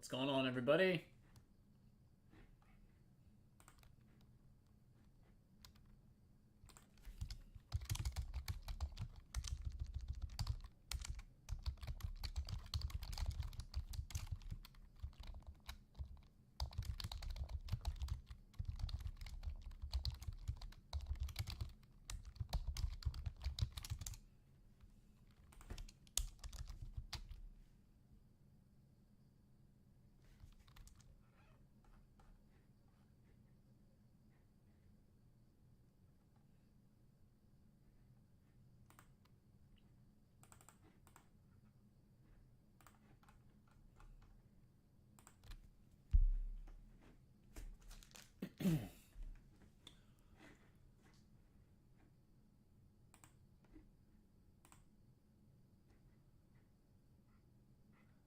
What's going on, everybody?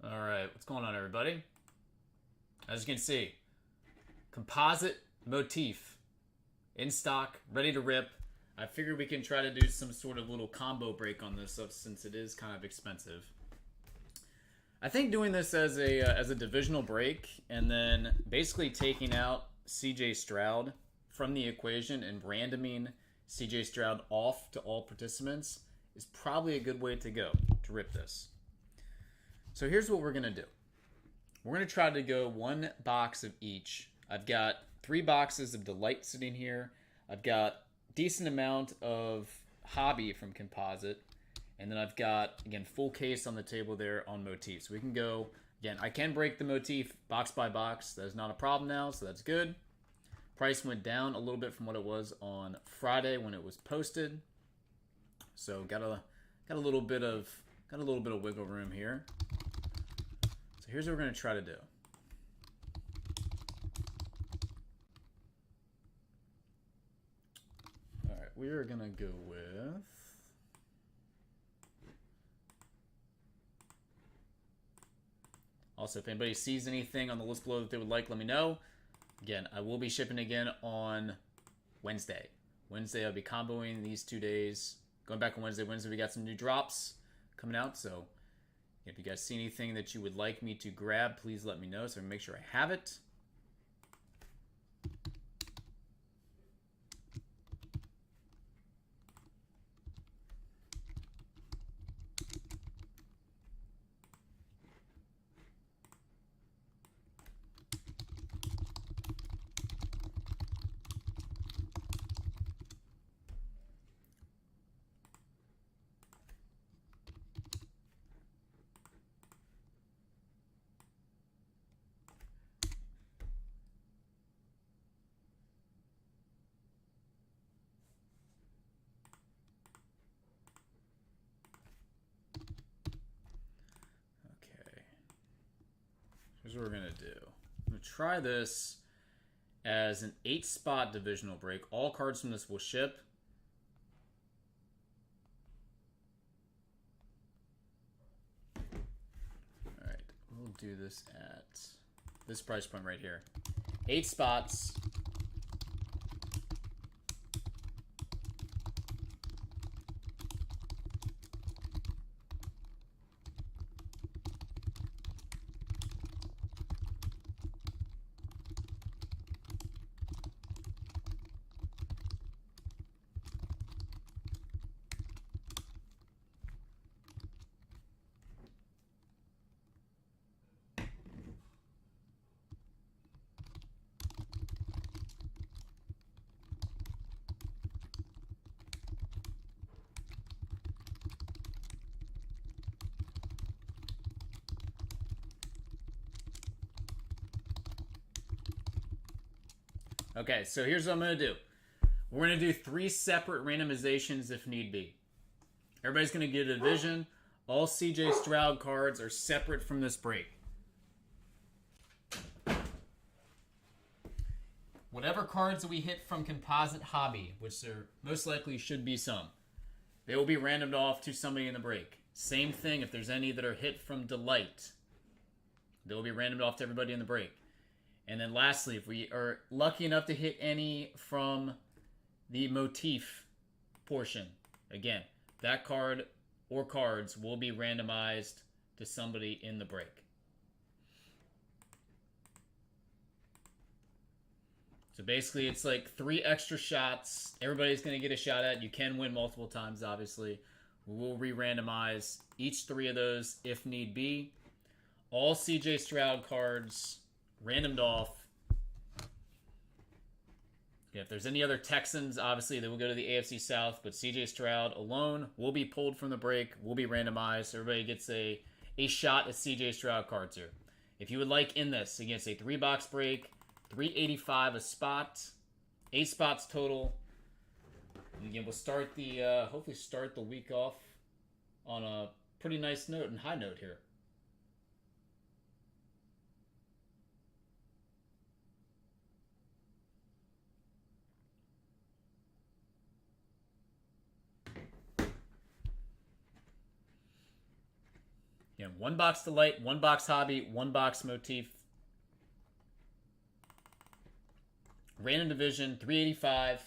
All right, what's going on, everybody? As you can see, composite motif in stock, ready to rip. I figured we can try to do some sort of little combo break on this stuff since it is kind of expensive. I think doing this as a divisional break and then basically taking out CJ Stroud from the equation and randoming CJ Stroud off to all participants is probably a good way to go to rip this. So here's what we're going to do. We're going to try to go one box of each. I've got 3 boxes of Delight sitting here. I've got a decent amount of Hobby from Composite. And then I've got, again, full case on the table there on Motif. So we can go, again, I can break the Motif box by box. That's not a problem now, so that's good. Price went down a little bit from what it was on Friday when it was posted. So got a little bit of wiggle room here. So here's what we're going to try to do. All right, we are going to go with also, if anybody sees anything on the list below that they would like, let me know. Again, I will be shipping again on Wednesday. Wednesday, I'll be comboing these 2 days. Going back on Wednesday. Wednesday, we got some new drops coming out. So if you guys see anything that you would like me to grab, please let me know so I can make sure I have it. Here's what we're going to do. I'm going to try this as an 8-spot divisional break. All cards from this will ship. All right, we'll do this at this price point right here. 8 spots. Okay, so here's what I'm going to do. We're going to do 3 separate randomizations if need be. Everybody's going to get a division. All CJ Stroud cards are separate from this break. Whatever cards we hit from Composite Hobby, which there most likely should be some, they will be randomed off to somebody in the break. Same thing if there's any that are hit from Delight. They will be randomed off to everybody in the break. And then lastly, if we are lucky enough to hit any from the Motif portion, again, that card or cards will be randomized to somebody in the break. So basically, it's like 3 extra shots. Everybody's going to get a shot at. You can win multiple times, obviously. We'll re-randomize each 3 of those if need be. All CJ Stroud cards randomed off. Yeah, if there's any other Texans, obviously they will go to the AFC South, but CJ Stroud alone will be pulled from the break, will be randomized. Everybody gets a shot at CJ Stroud cards here. If you would like in this, against a 3-box break, $385 a spot, 8 spots total. And again, we'll start the hopefully start the week off on a pretty nice note and high note here. Again, 1 box Delight, 1 box Hobby, 1 box Motif. Random division, $385.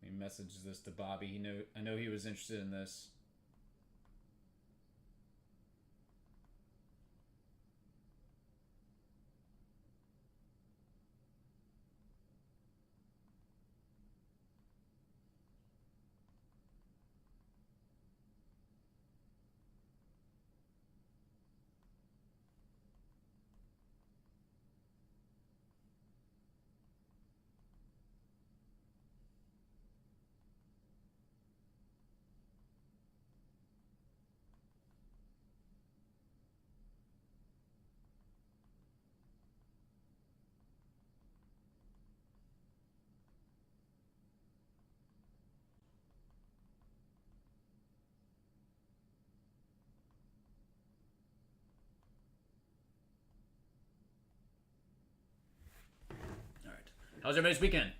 He messages this to Bobby. I know he was interested in this. All right. How's everybody's weekend?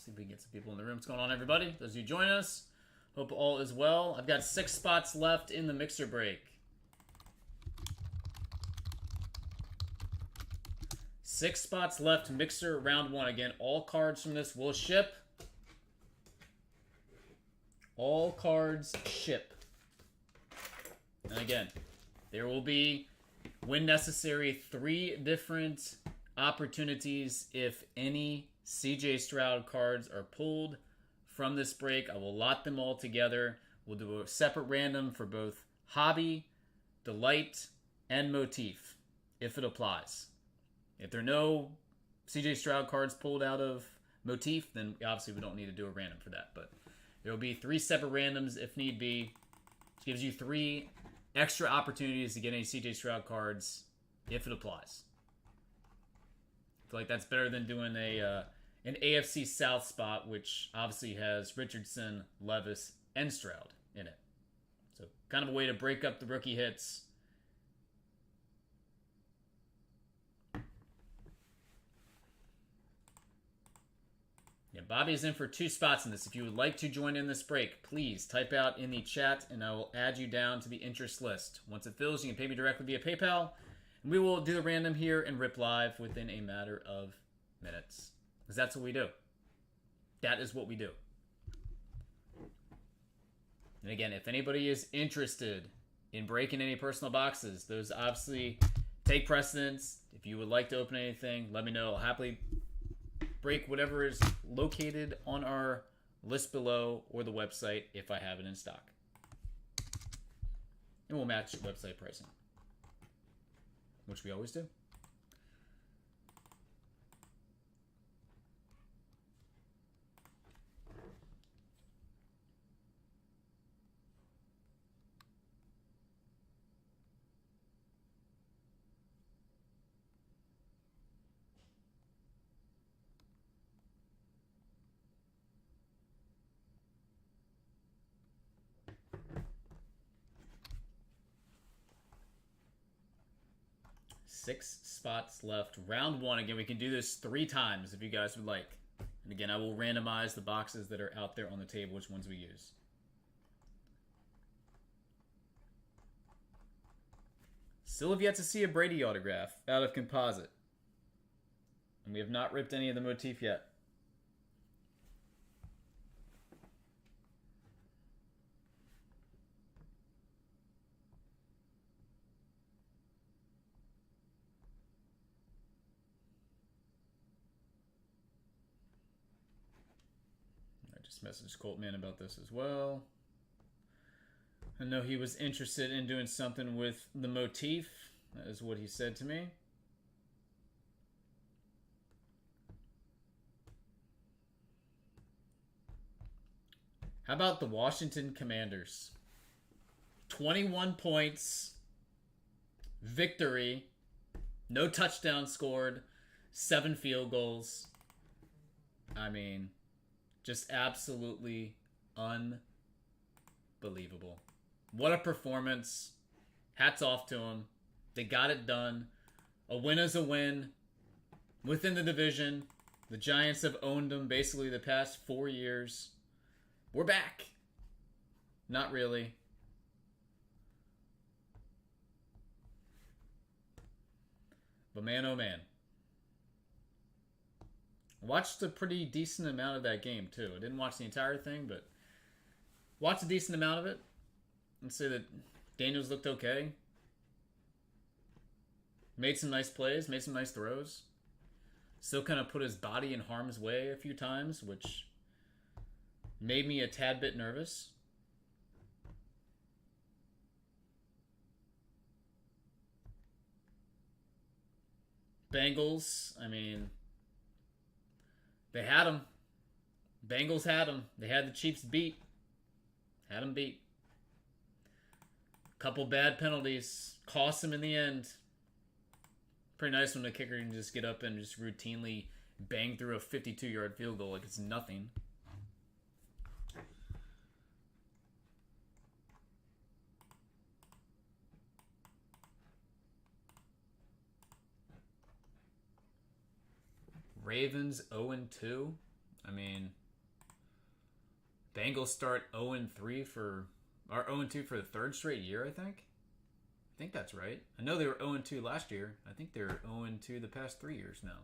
See if we can get some people in the room. What's going on, everybody? Those of you join us, Hope all is well. I've got 6 spots left in the mixer break. 6 spots left, mixer round 1. Again, all cards from this will ship. All cards ship. And again, there will be, when necessary, 3 different opportunities if any CJ Stroud cards are pulled from this break. I will lot them all together. We'll do a separate random for both Hobby, Delight, and Motif, if it applies. If there are no CJ Stroud cards pulled out of Motif, then obviously we don't need to do a random for that. But there will be 3 separate randoms if need be. It gives you 3 extra opportunities to get any CJ Stroud cards if it applies. I feel like that's better than doing an AFC South spot, which obviously has Richardson, Levis, and Stroud in it. So kind of a way to break up the rookie hits. Yeah, Bobby is in for 2 spots in this. If you would like to join in this break, please type out in the chat and I will add you down to the interest list. Once it fills, you can pay me directly via PayPal. And we will do the random here and rip live within a matter of minutes. Because that's what we do. That is what we do. And again, if anybody is interested in breaking any personal boxes, those obviously take precedence. If you would like to open anything, let me know. I'll happily break whatever is located on our list below or the website if I have it in stock. And we'll match website pricing, which we always do. Six spots left. Round 1. Again, we can do this 3 times if you guys would like. And again, I will randomize the boxes that are out there on the table, which ones we use. Still have yet to see a Brady autograph out of Composite. And we have not ripped any of the Motif yet. Message Coltman about this as well. I know he was interested in doing something with the Motif. That is what he said to me. How about the Washington Commanders? 21 points. Victory. No touchdown scored. 7 field goals. I mean, just absolutely unbelievable. What a performance. Hats off to them. They got it done. A win is a win. Within the division, the Giants have owned them basically the past 4 years. We're back. Not really. But man, oh man. Watched a pretty decent amount of that game, too. I didn't watch the entire thing, but watched a decent amount of it. And say that Daniels looked okay. Made some nice plays, made some nice throws. Still kind of put his body in harm's way a few times, which made me a tad bit nervous. Bengals, I mean, they had him. Bengals had him. They had the Chiefs beat. Had them beat. Couple bad penalties. Cost them in the end. Pretty nice when the kicker can just get up and just routinely bang through a 52-yard field goal like it's nothing. Ravens 0-2. I mean, Bengals start 0-3 for, or 0-2 for the third straight year, I think. I think that's right. I know they were 0-2 last year. I think they're 0-2 the past 3 years now.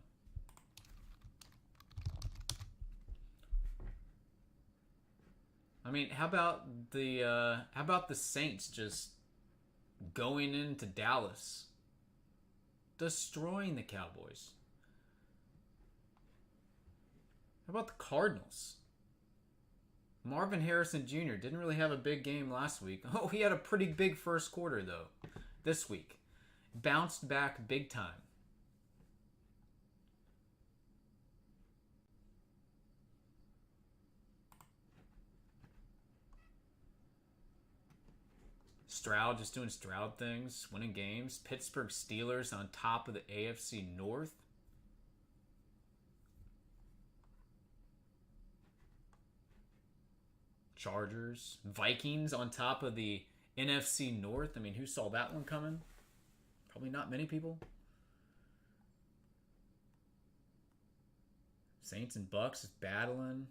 I mean, how about the Saints just going into Dallas, destroying the Cowboys? How about the Cardinals? Marvin Harrison Jr. didn't really have a big game last week. Oh, he had a pretty big first quarter, though, this week. Bounced back big time. Stroud just doing Stroud things, winning games. Pittsburgh Steelers on top of the AFC North. Chargers. Vikings on top of the NFC North. I mean, who saw that one coming? Probably not many people. Saints and Bucks is battling.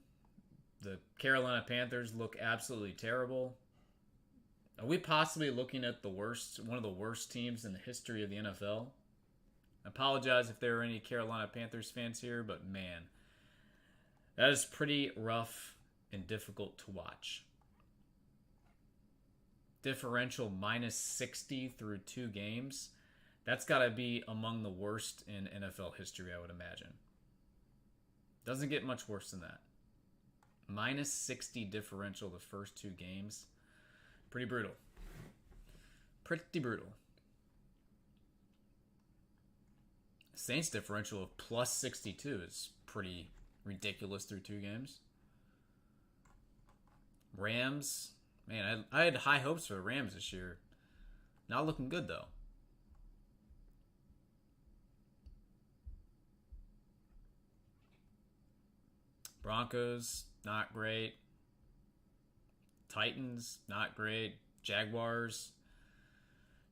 The Carolina Panthers look absolutely terrible. Are we possibly looking at one of the worst teams in the history of the NFL? I apologize if there are any Carolina Panthers fans here, but man, that is pretty rough and difficult to watch. Differential -60 through 2 games. That's got to be among the worst in NFL history, I would imagine. Doesn't get much worse than that. -60 differential the first 2 games. Pretty brutal. Pretty brutal. Saints differential of +62 is pretty ridiculous through 2 games. Rams, man, I had high hopes for the Rams this year. Not looking good, though. Broncos, not great. Titans, not great. Jaguars,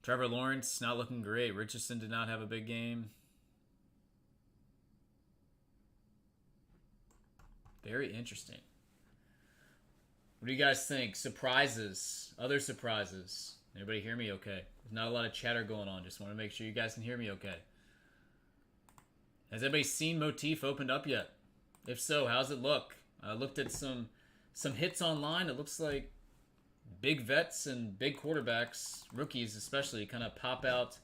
Trevor Lawrence, not looking great. Richardson did not have a big game. Very interesting. What do you guys think? Surprises, other surprises. Everybody hear me okay? There's not a lot of chatter going on. Just want to make sure you guys can hear me okay. Has anybody seen MOTIF opened up yet? If so, how's it look? I looked at some hits online. It looks like big vets and big quarterbacks, rookies especially, kind of pop out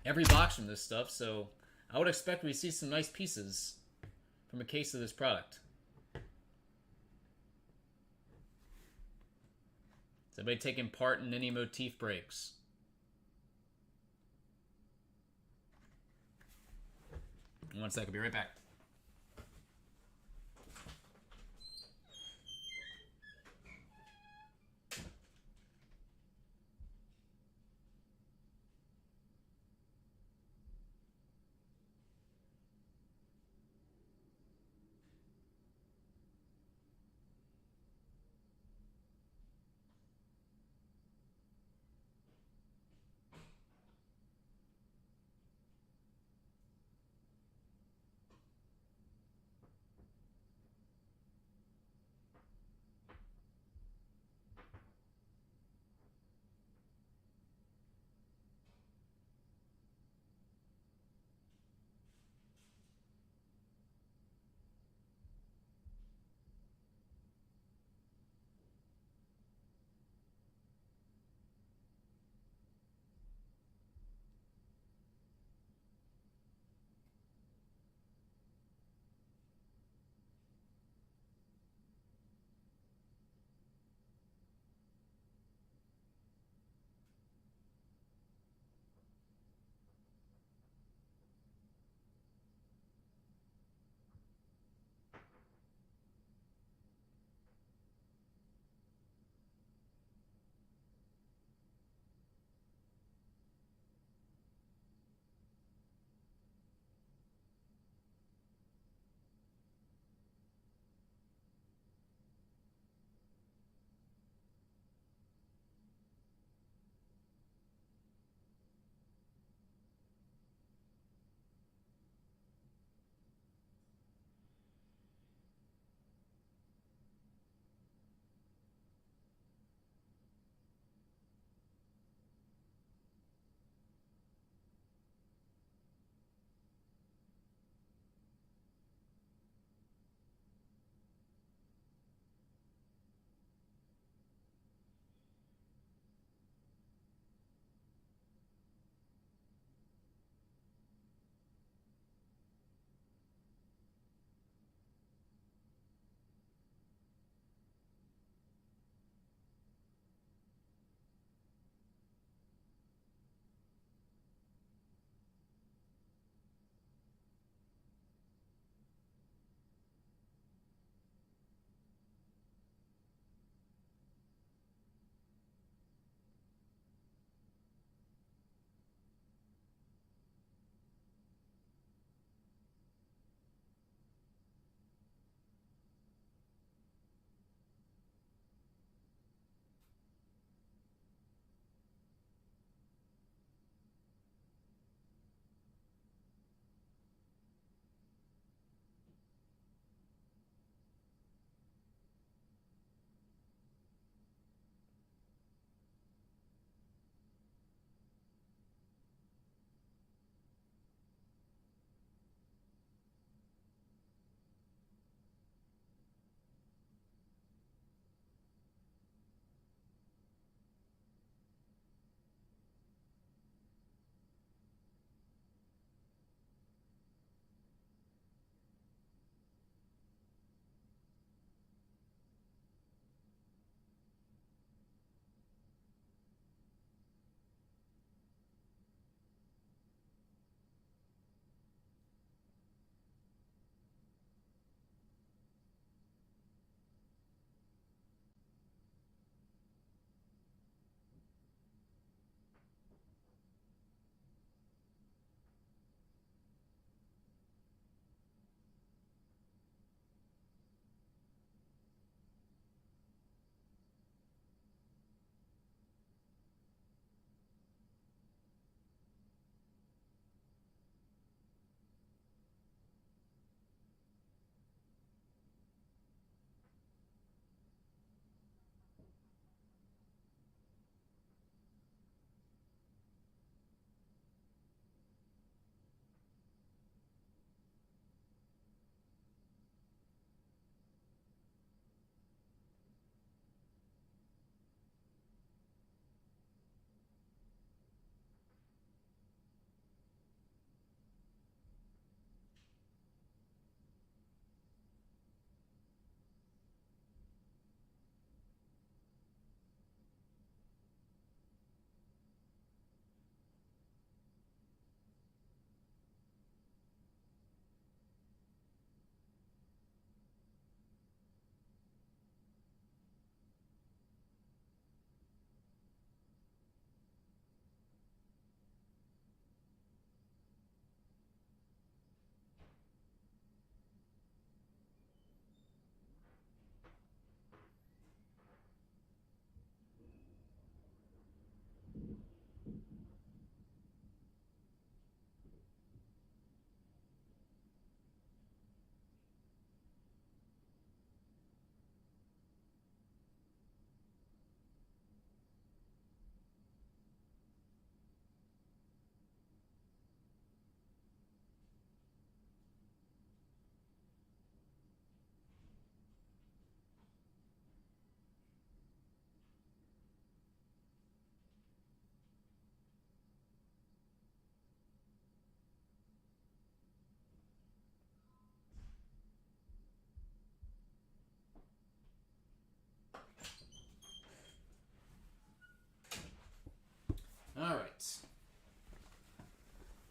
every box from this stuff. So I would expect we see some nice pieces from a case of this product. Is anybody taking part in any MOTIF breaks? One second, be right back.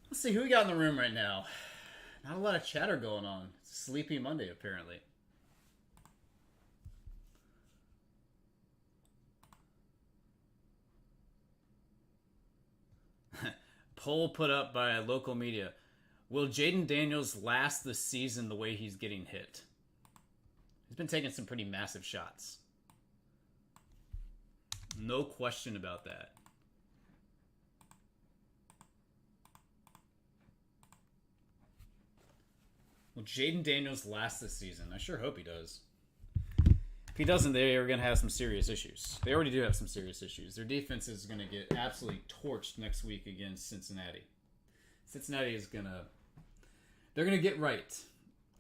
Let's see who we got in the room right now. Not a lot of chatter going on. It's a sleepy Monday, apparently. Poll put up by local media. Will Jaden Daniels last the season the way he's getting hit? He's been taking some pretty massive shots. No question about that. Will Jaden Daniels last this season? I sure hope he does. If he doesn't, they are going to have some serious issues. They already do have some serious issues. Their defense is going to get absolutely torched next week against Cincinnati. Cincinnati is going to... They're going to get right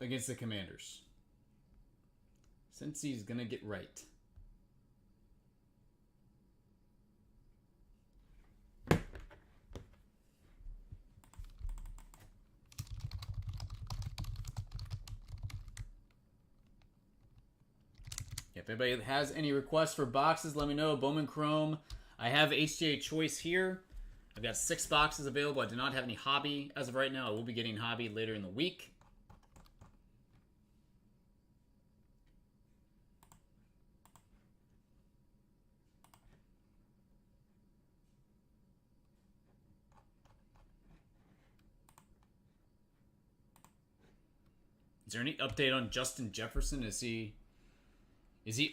against the Commanders. Cincy's going to get right. If anybody has any requests for boxes, let me know. Bowman Chrome. I have HTA Choice here. I've got 6 boxes available. I do not have any hobby as of right now. I will be getting hobby later in the week. Is there any update on Justin Jefferson? Is he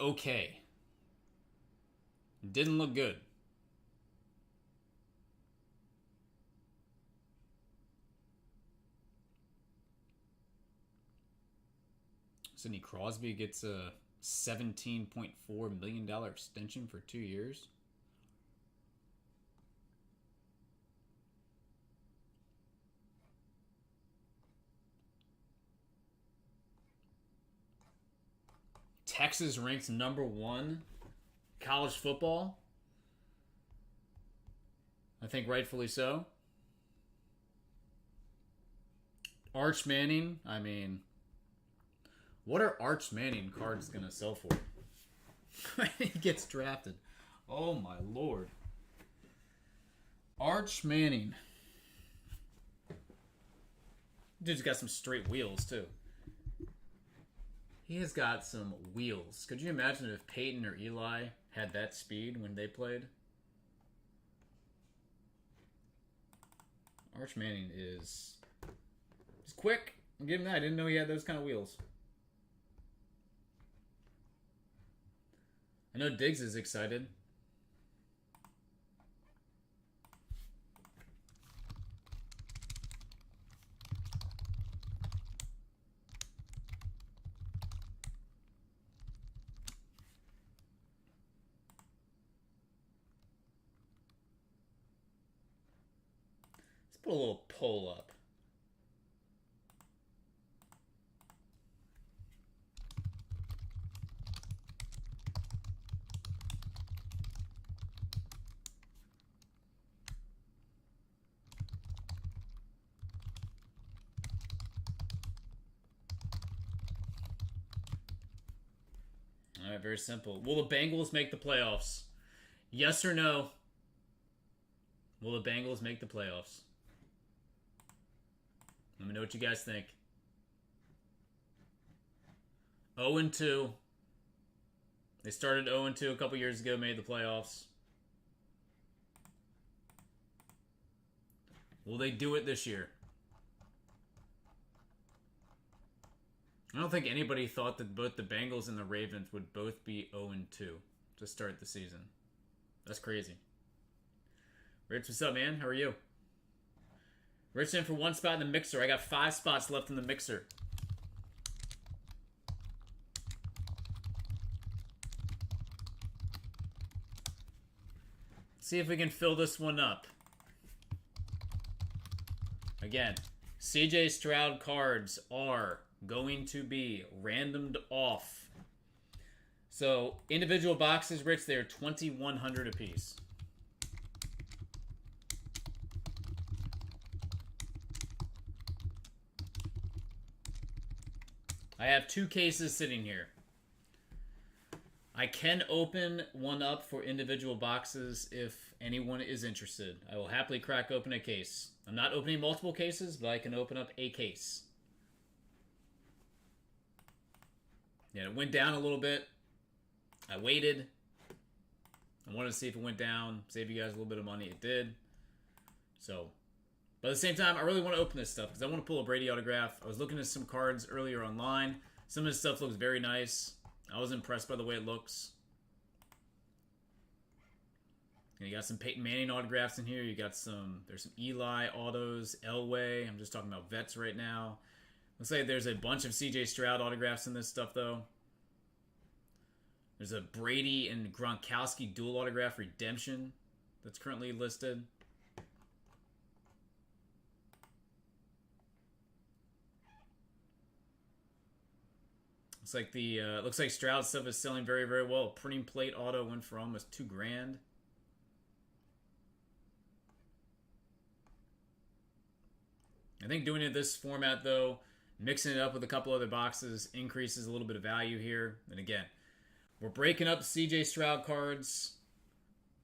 okay? Didn't look good. Sidney Crosby gets a $17.4 million extension for 2 years. Texas ranks #1 college football. I think rightfully so. Arch Manning, I mean, what are Arch Manning cards going to sell for when he gets drafted? Oh my lord. Arch Manning. Dude's got some straight wheels too. He has got some wheels. Could you imagine if Peyton or Eli had that speed when they played? Arch Manning is... He's quick. I'll give him that. I didn't know he had those kind of wheels. I know Diggs is excited. Put a little poll up. All right, very simple. Will the Bengals make the playoffs? Yes or no? Will the Bengals make the playoffs? Let me know what you guys think. 0-2. They started 0-2 a couple years ago, made the playoffs. Will they do it this year? I don't think anybody thought that both the Bengals and the Ravens would both be 0-2 to start the season. That's crazy. Rich, what's up, man? How are you? Rich in for 1 spot in the mixer. I got 5 spots left in the mixer. See if we can fill this one up. Again, CJ Stroud cards are going to be randomed off. So, individual boxes, Rich, they're $2,100 a piece. I have 2 cases sitting here. I can open one up for individual boxes if anyone is interested. I will happily crack open a case. I'm not opening multiple cases, but I can open up a case. Yeah, it went down a little bit. I waited. I wanted to see if it went down, save you guys a little bit of money. It did. So, but at the same time, I really want to open this stuff because I want to pull a Brady autograph. I was looking at some cards earlier online. Some of this stuff looks very nice. I was impressed by the way it looks. And you got some Peyton Manning autographs in here. You got there's some Eli autos, Elway. I'm just talking about vets right now. Looks like there's a bunch of CJ Stroud autographs in this stuff, though. There's a Brady and Gronkowski dual autograph redemption that's currently listed. Looks like Stroud stuff is selling very, very well. Printing plate auto went for almost $2,000. I think doing it this format, though, mixing it up with a couple other boxes increases a little bit of value here. And again, we're breaking up CJ Stroud cards.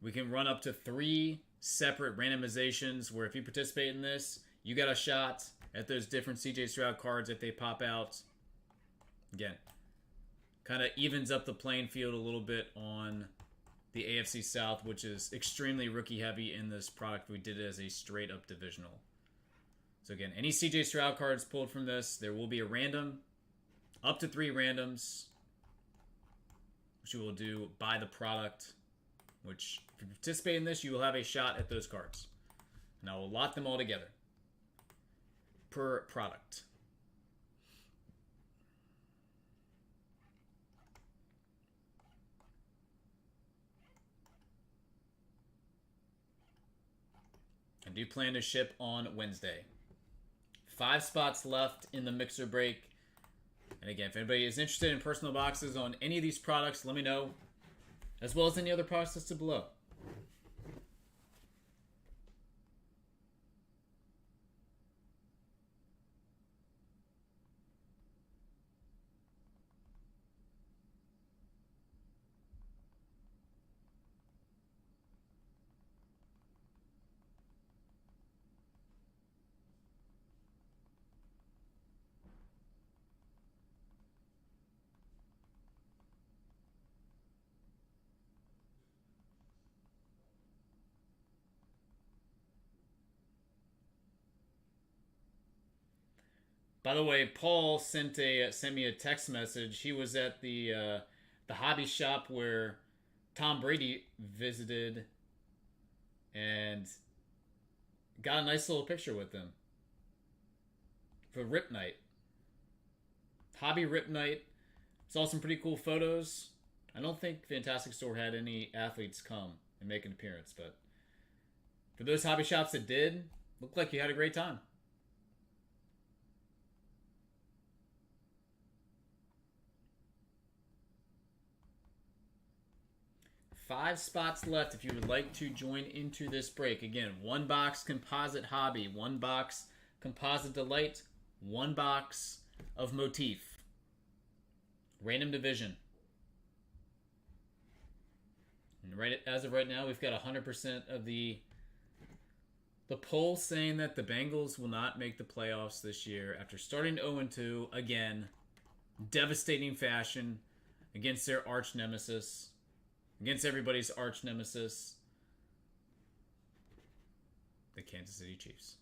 We can run up to 3 separate randomizations where if you participate in this, you got a shot at those different CJ Stroud cards if they pop out. Again, kind of evens up the playing field a little bit on the AFC South, which is extremely rookie heavy in this product. We did it as a straight up divisional. So again, any CJ Stroud cards pulled from this, there will be a random, up to 3 randoms, which you will do by the product, which if you participate in this, you will have a shot at those cards. And I will lot them all together per product. I do plan to ship on Wednesday. 5 spots left in the mixer break. And again, if anybody is interested in personal boxes on any of these products, let me know. As well as any other products listed below. By the way, Paul sent me a text message. He was at the hobby shop where Tom Brady visited and got a nice little picture with him for Rip Night. Hobby Rip Night. Saw some pretty cool photos. I don't think Fantastic Store had any athletes come and make an appearance, but for those hobby shops that did, looked like you had a great time. Five spots left if you would like to join into this break. Again, 1 box Composite Hobby, 1 box Composite Delight, 1 box of Motif. Random division. And as of right now, we've got 100% of the poll saying that the Bengals will not make the playoffs this year after starting 0-2 again, devastating fashion against their arch nemesis. Against everybody's arch nemesis, the Kansas City Chiefs.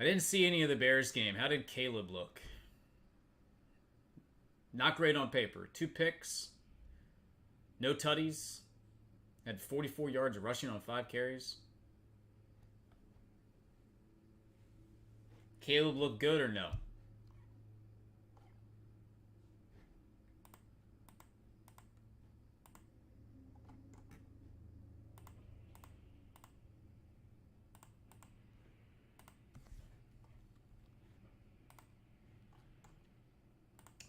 I didn't see any of the Bears game. How did Caleb look? Not great on paper. 2 picks. No tutties. Had 44 yards rushing on 5 carries. Caleb looked good or no?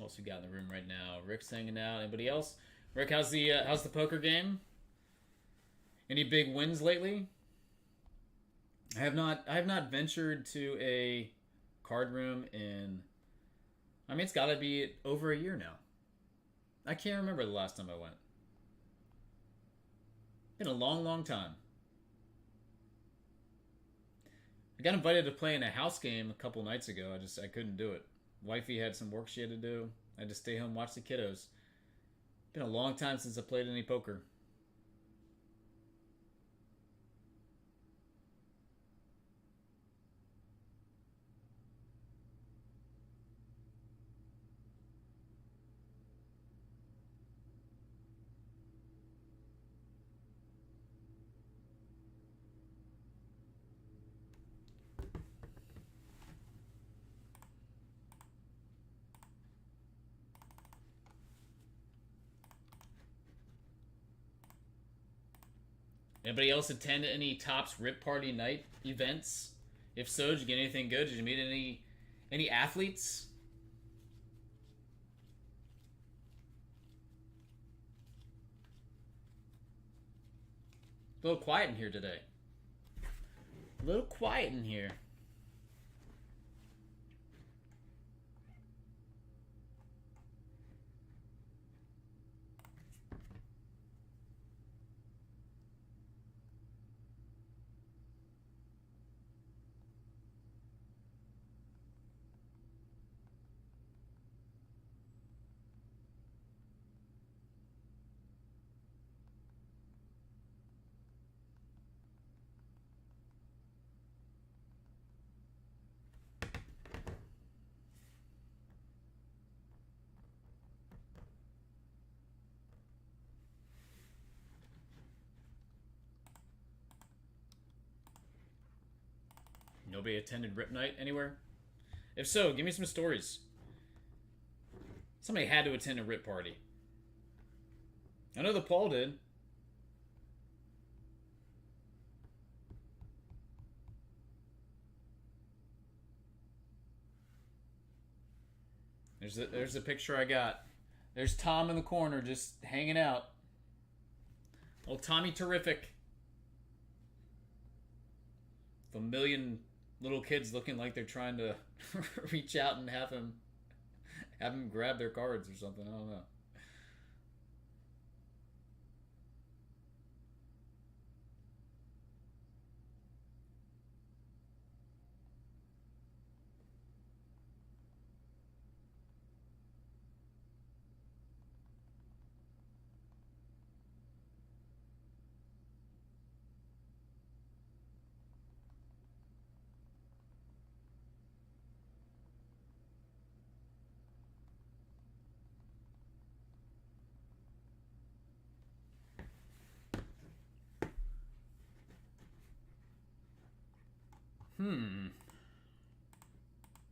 What else we got in the room right now? Rick's hanging out. Anybody else? Rick, how's the poker game? Any big wins lately? I have not ventured to a card room in, I mean, it's got to be over a year now. I can't remember the last time I went. Been a long, long time. I got invited to play in a house game a couple nights ago. I couldn't do it. Wifey had some work she had to do. I had to stay home and watch the kiddos. Been a long time since I played any poker. Anybody else attend any TOPPS Rip Party Night events? If so, did you get anything good? Did you meet any athletes? A little quiet in here today. A little quiet in here. Nobody attended Rip Night anywhere? If so, give me some stories. Somebody had to attend a Rip party. I know the Paul did. There's the picture I got. There's Tom in the corner just hanging out. Old Tommy Terrific. With a million little kids looking like they're trying to reach out and have him grab their cards or something. I don't know.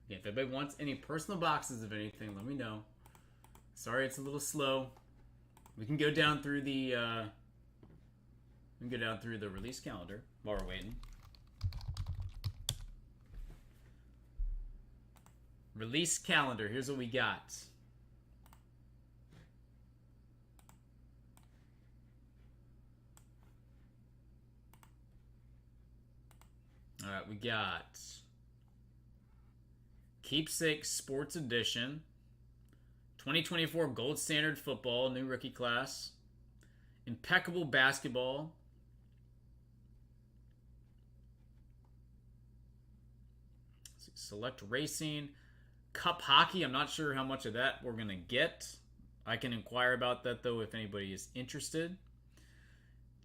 Yeah, if anybody wants any personal boxes of anything, let me know. Sorry, it's a little slow. We can go down through the release calendar while we're waiting. Release calendar. Here's what we got. All right, we got Keepsake Sports Edition, 2024 Gold Standard Football, new rookie class, Impeccable Basketball, Select Racing, Cup Hockey. I'm not sure how much of that we're going to get. I can inquire about that, though, if anybody is interested.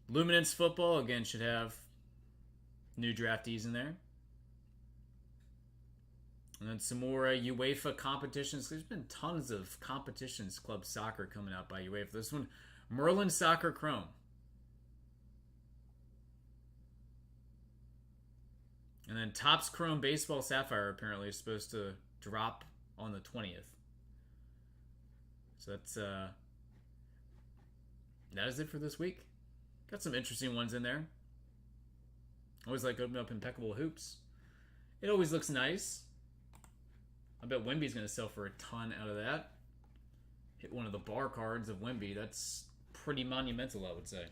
Luminance Football, again, should have new draftees in there. And then some more UEFA competitions. There's been tons of competitions, club soccer coming out by UEFA. This one, Merlin Soccer Chrome. And then TOPPS Chrome Baseball Sapphire apparently is supposed to drop on the 20th. So that is it for this week. Got some interesting ones in there. Always like opening up Impeccable Hoops. It always looks nice. I bet Wemby's going to sell for a ton out of that. hit one of the bar cards of Wemby. That's pretty monumental, I would say.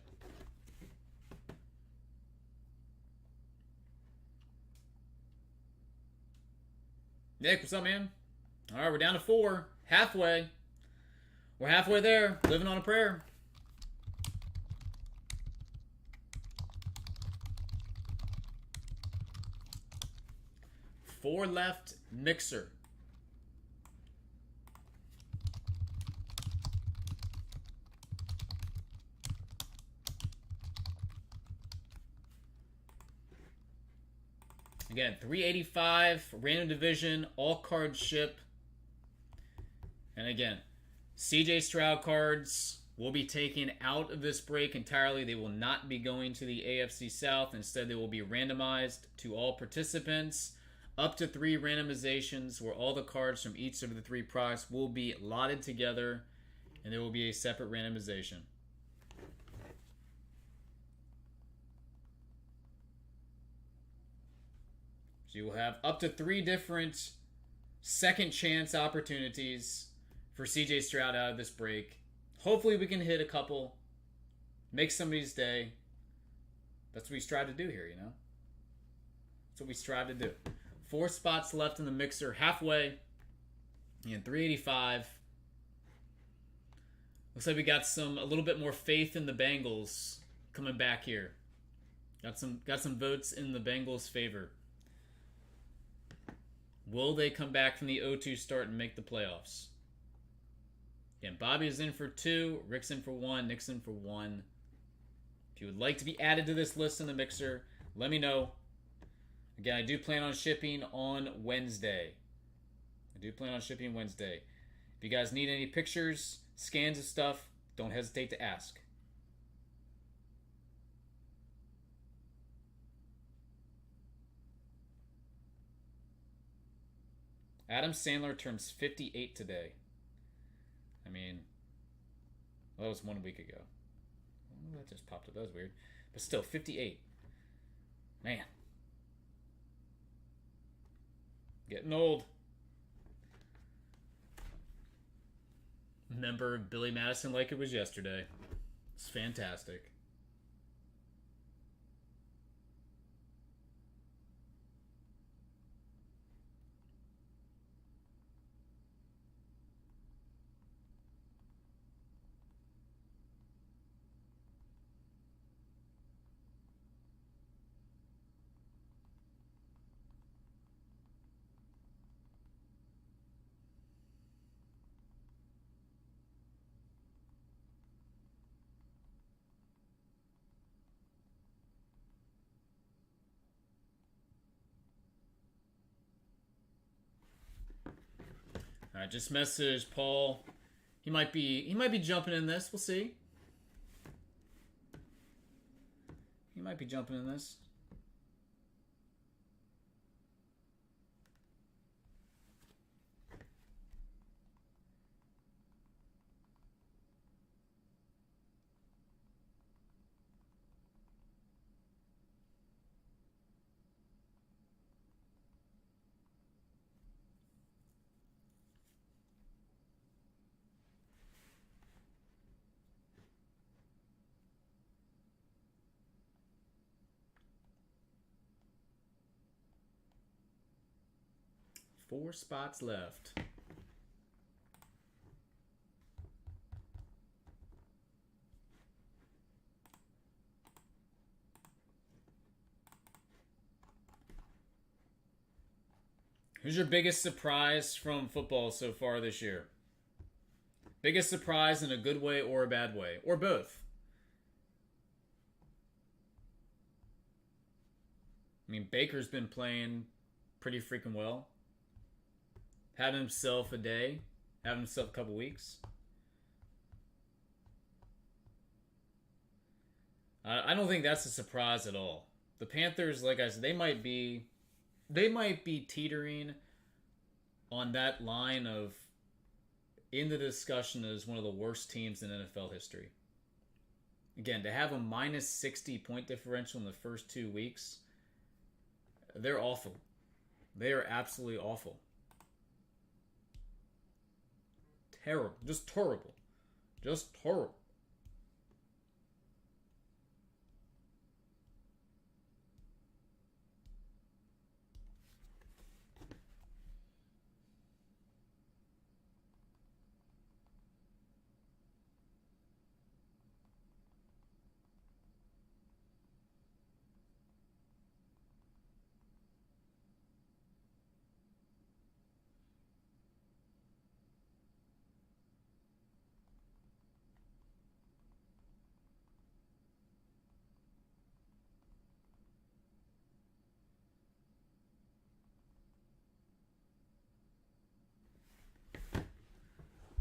Nick, what's up, man? All right, we're down to 4. Halfway. We're halfway there. Living on a prayer. Four left. Mixer. Again, 385, random division, all cards ship. And again, CJ Stroud cards will be taken out of this break entirely. They will not be going to the AFC South. Instead, they will be randomized to all participants. Up to 3 randomizations where all the cards from each of the 3 products will be lotted together. And there will be a separate randomization. So you will have up to 3 different second chance opportunities for CJ Stroud out of this break. Hopefully we can hit a couple, make somebody's day. That's what we strive to do here, you know? That's what we strive to do. 4 spots left in the mixer, halfway, and 385. Looks like we got a little bit more faith in the Bengals coming back here. Got some votes in the Bengals' favor. Will they come back from the 0-2 start and make the playoffs? Again, Bobby is in for 2, Rick's in for 1, Nick's in for 1. If you would like to be added to this list in the mixer, let me know. Again, I do plan on shipping on Wednesday. If you guys need any pictures, scans of stuff, don't hesitate to ask. Adam Sandler turns 58 today. I mean, well, that was 1 week ago. Oh, that just popped up. That was weird. But still, 58. Man. Getting old. Remember Billy Madison like it was yesterday. It's fantastic. All right, just message Paul. He might be jumping in this. We'll see. He might be jumping in this. Four spots left. Who's your biggest surprise from football so far this year? Biggest surprise in a good way or a bad way? Or both? I mean, Baker's been playing pretty freaking well. Having himself a day. Having himself a couple weeks. I don't think that's a surprise at all. The Panthers, like I said, they might be teetering on that line of in the discussion as one of the worst teams in NFL history. Again, to have a minus 60 point differential in the first 2 weeks, they're awful. They are absolutely awful. terrible. Just terrible. Just terrible.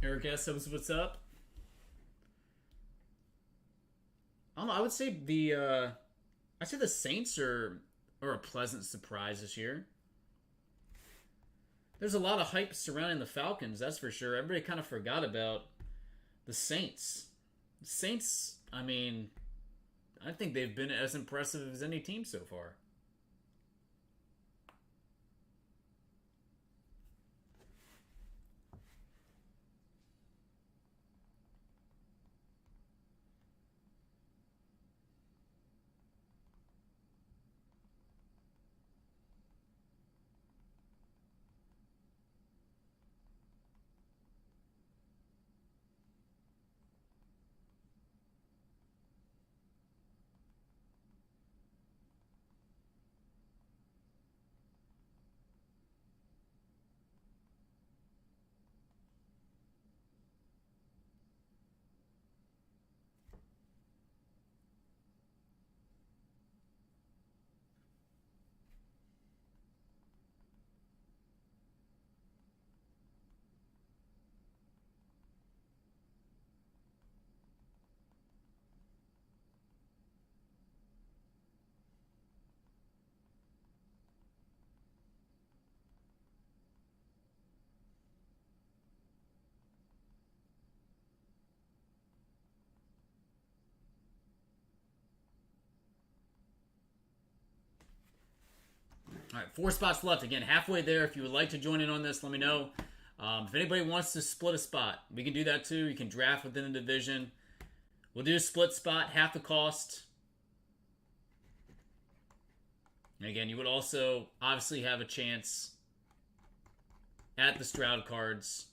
Eric S. What's up? I don't know. I would say the Saints are a pleasant surprise this year. There's a lot of hype surrounding the Falcons, that's for sure. Everybody kind of forgot about the Saints. The Saints, I mean, I think they've been as impressive as any team so far. All right, 4 spots left. Again, halfway there. If you would like to join in on this, let me know. If anybody wants to split a spot, we can do that too. You can draft within the division. We'll do a split spot, half the cost. And again, you would also obviously have a chance at the Stroud cards.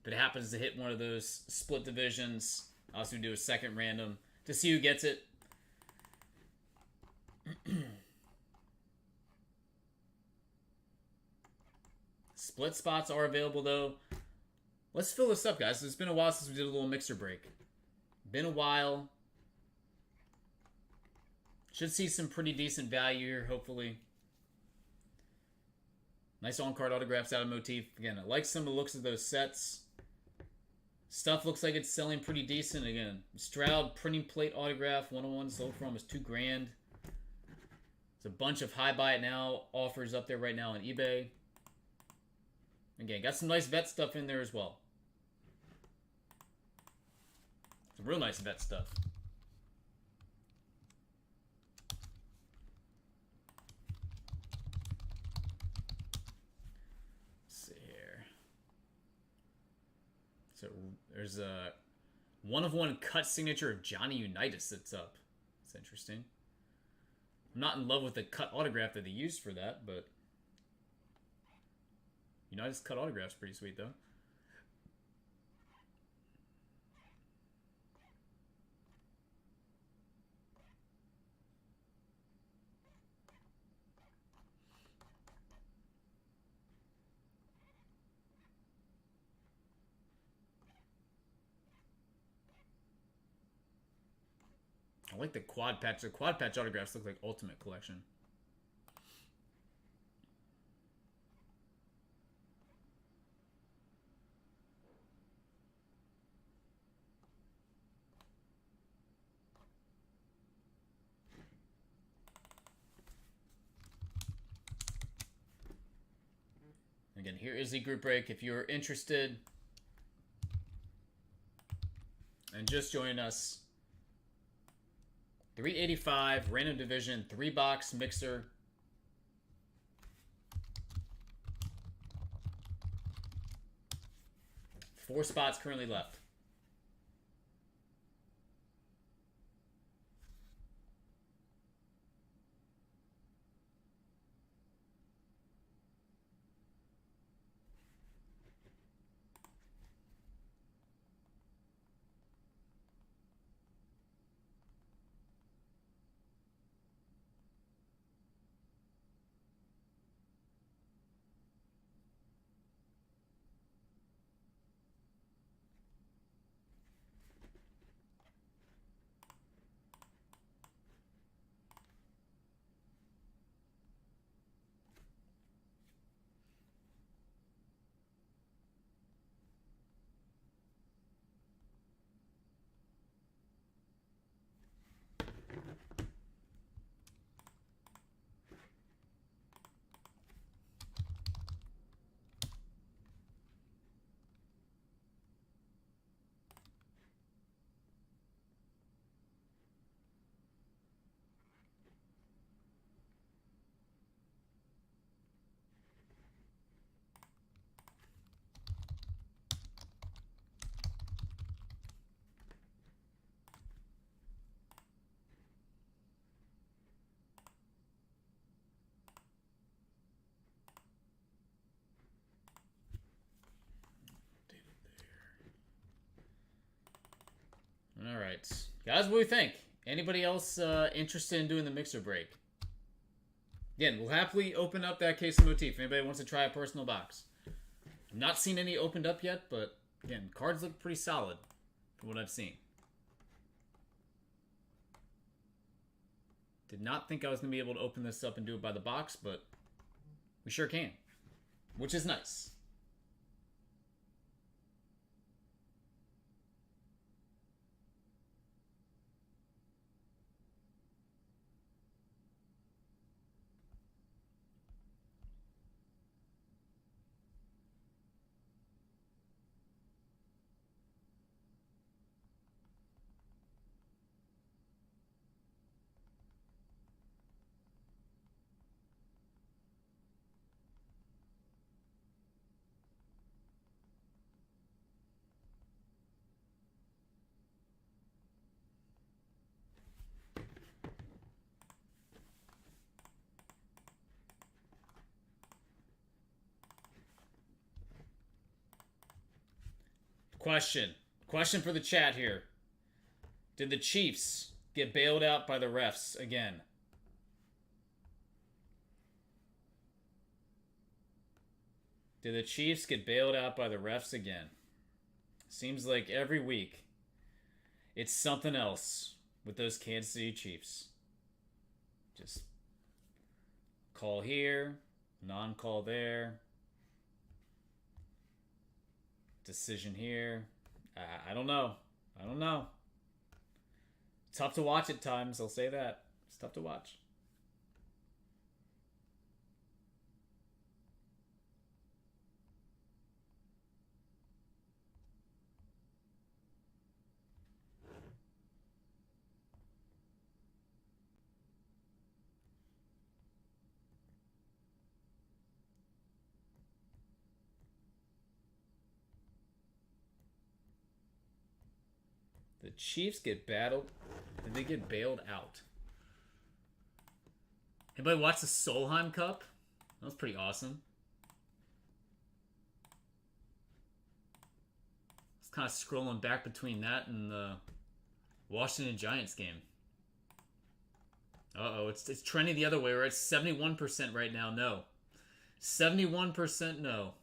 If it happens to hit one of those split divisions, also do a second random to see who gets it. Split spots are available, though. Let's fill this up, guys. It's been a while since we did a little mixer break. Been a while. Should see some pretty decent value here, hopefully. Nice on-card autographs out of Motif. Again, I like some of the looks of those sets. Stuff looks like it's selling pretty decent. Again, Stroud printing plate autograph, 101 sold for almost $2,000. There's a bunch of high buy it now offers up there right now on eBay. Again, got some nice vet stuff in there as well. Some real nice vet stuff. Let's see here. So there's a 1-of-1 cut signature of Johnny Unitas that's up. It's interesting. I'm not in love with the cut autograph that they used for that, but Unitas cut autograph's pretty sweet, though. I like the quad patch. The quad patch autographs look like Ultimate Collection. Again, here is the group break. If you're interested and just join us, 385 random division, 3-box mixer. 4 spots currently left. All right, guys, what do you think? Anybody else interested in doing the mixer break? Again, we'll happily open up that case of Motif. Anybody wants to try a personal box? I've not seen any opened up yet, but again, cards look pretty solid from what I've seen. Did not think I was going to be able to open this up and do it by the box, but we sure can, which is nice. Question for the chat here. Did the Chiefs get bailed out by the refs again? Did the Chiefs get bailed out by the refs again? Seems like every week it's something else with those Kansas City Chiefs. Just call here, non-call there. Decision here. I don't know. I don't know. Tough to watch at times, I'll say that. It's tough to watch. The Chiefs get battled, and they get bailed out. Anybody watch the Solheim Cup? That was pretty awesome. I was kind of scrolling back between that and the Washington Giants game. Uh-oh, it's trending the other way. We're at 71% right now. No. 71% no.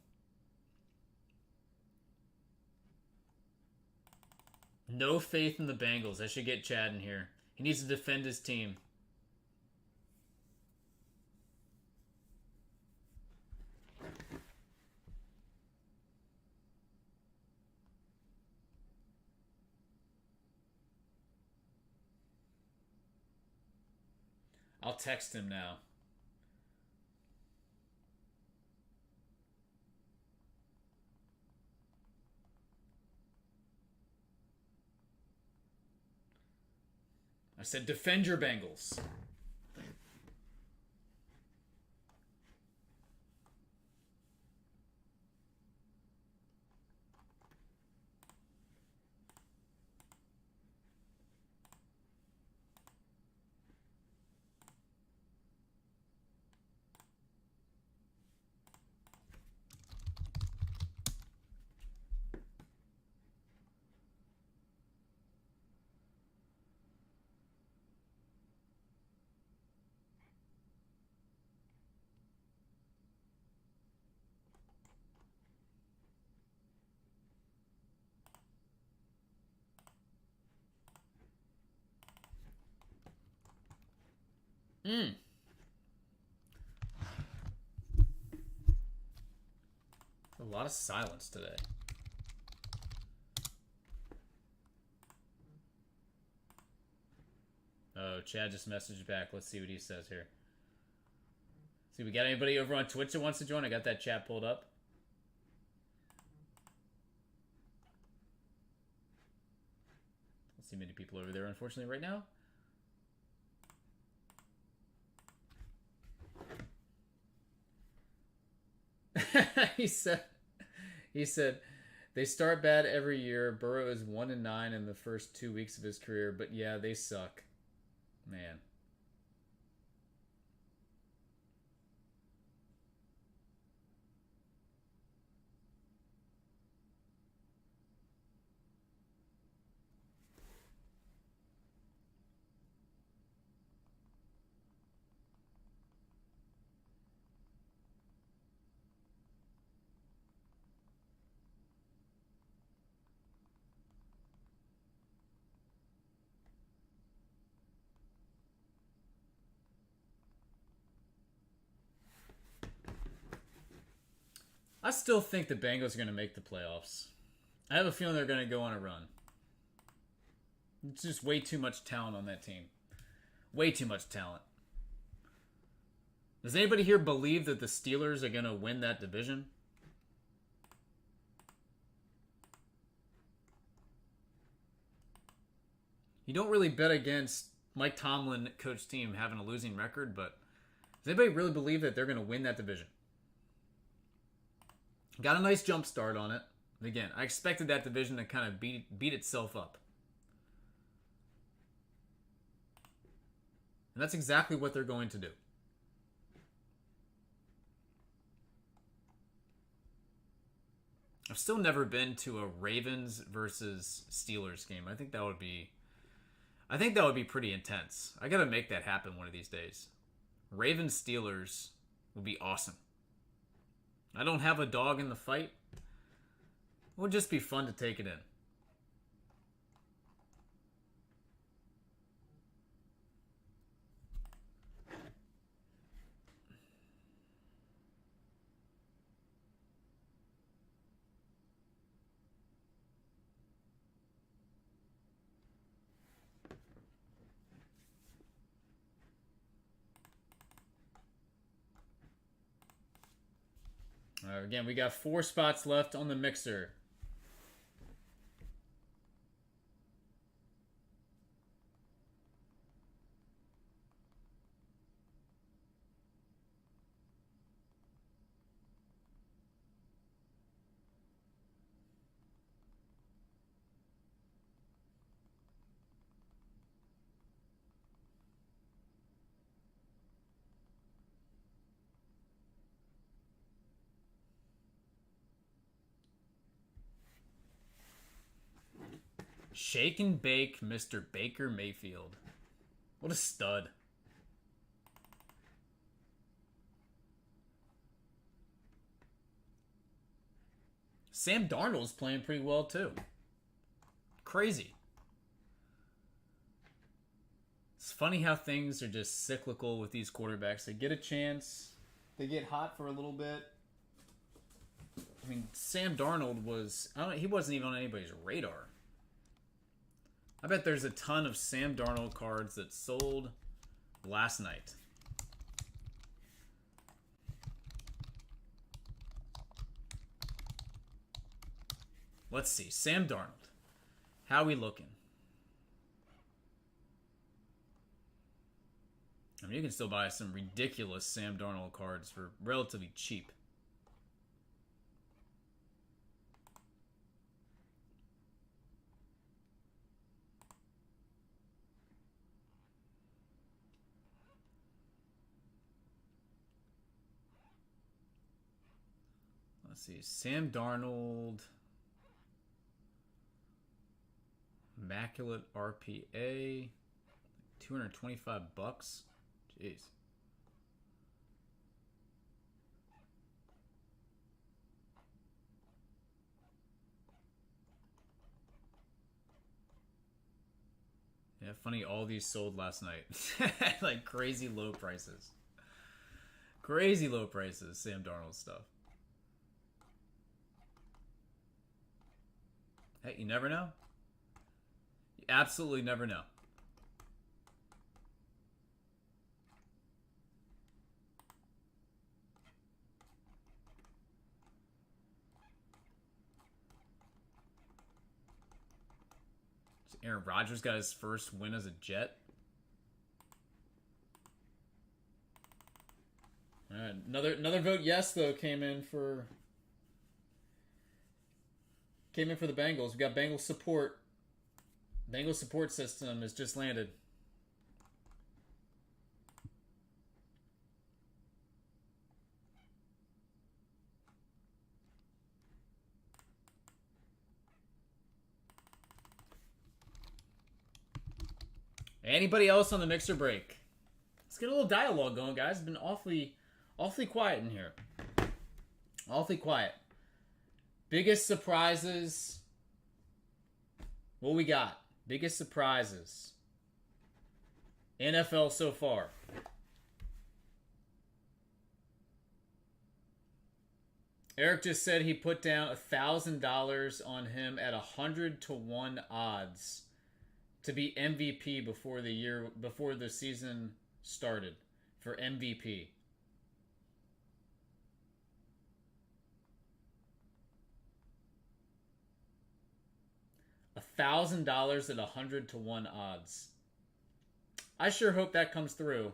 No faith in the Bengals. I should get Chad in here. He needs to defend his team. I'll text him now. I said, defend your Bengals. A lot of silence today. Oh, Chad just messaged back. Let's see what he says here. See, we got anybody over on Twitch that wants to join? I got that chat pulled up. Don't see many people over there, unfortunately, right now. he said, they start bad every year. Burrow is 1-9 in the first 2 weeks of his career, but yeah, they suck. Man. I still think the Bengals are going to make the playoffs. I have a feeling they're going to go on a run. It's just way too much talent on that team. Way too much talent. Does anybody here believe that the Steelers are going to win that division? You don't really bet against Mike Tomlin coach team having a losing record, but does anybody really believe that they're going to win that division? Got a nice jump start on it. Again, I expected that division to kind of beat itself up. And that's exactly what they're going to do. I've still never been to a Ravens versus Steelers game. I think that would be pretty intense. I got to make that happen one of these days. Ravens Steelers would be awesome. I don't have a dog in the fight. It would just be fun to take it in. All right, again, we got 4 spots left on the mixer. Shake and bake Mr. Baker Mayfield. What a stud. Sam Darnold's playing pretty well too. Crazy. It's funny how things are just cyclical with these quarterbacks. They get a chance. They get hot for a little bit. I mean, Sam Darnold he wasn't even on anybody's radar. I bet there's a ton of Sam Darnold cards that sold last night. Let's see. Sam Darnold. How we looking? I mean, you can still buy some ridiculous Sam Darnold cards for relatively cheap. Let's see. Sam Darnold. Immaculate RPA. $225. Jeez. Yeah, funny, all these sold last night. Like crazy low prices. Crazy low prices, Sam Darnold stuff. Hey, you never know. You absolutely never know. Aaron Rodgers got his first win as a Jet. All right, another vote yes though came in for the Bengals. We got Bengals support. Bengals support system has just landed. Anybody else on the mixer break? Let's get a little dialogue going, guys. It's been awfully quiet in here. Awfully quiet. Biggest surprises. What we got? Biggest surprises. NFL so far. Eric just said he put down $1,000 on him at 100-1 odds to be MVP before the season started for MVP. $1,000 at 100-1 odds. I sure hope that comes through.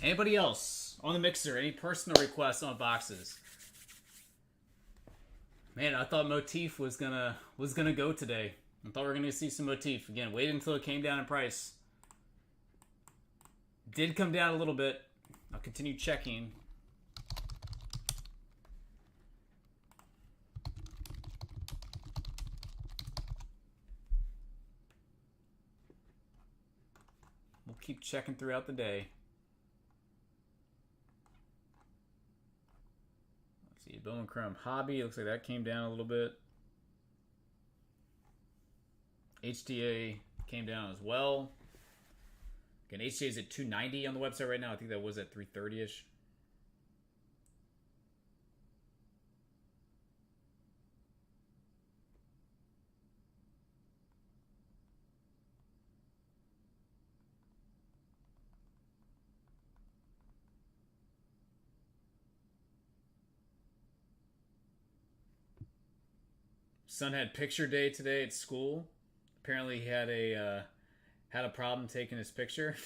Anybody else on the mixer? Any personal requests on boxes? Man, I thought Motif was gonna go today. I thought we were gonna see some Motif again. Waited until it came down in price. Did come down a little bit. I'll continue checking. We'll keep checking throughout the day. Let's see, Bowman Chrome Hobby. Looks like that came down a little bit. HTA came down as well. Again, HTA is at 290 on the website right now. I think that was at 330-ish. Son had picture day today at school. Apparently he had a problem taking his picture.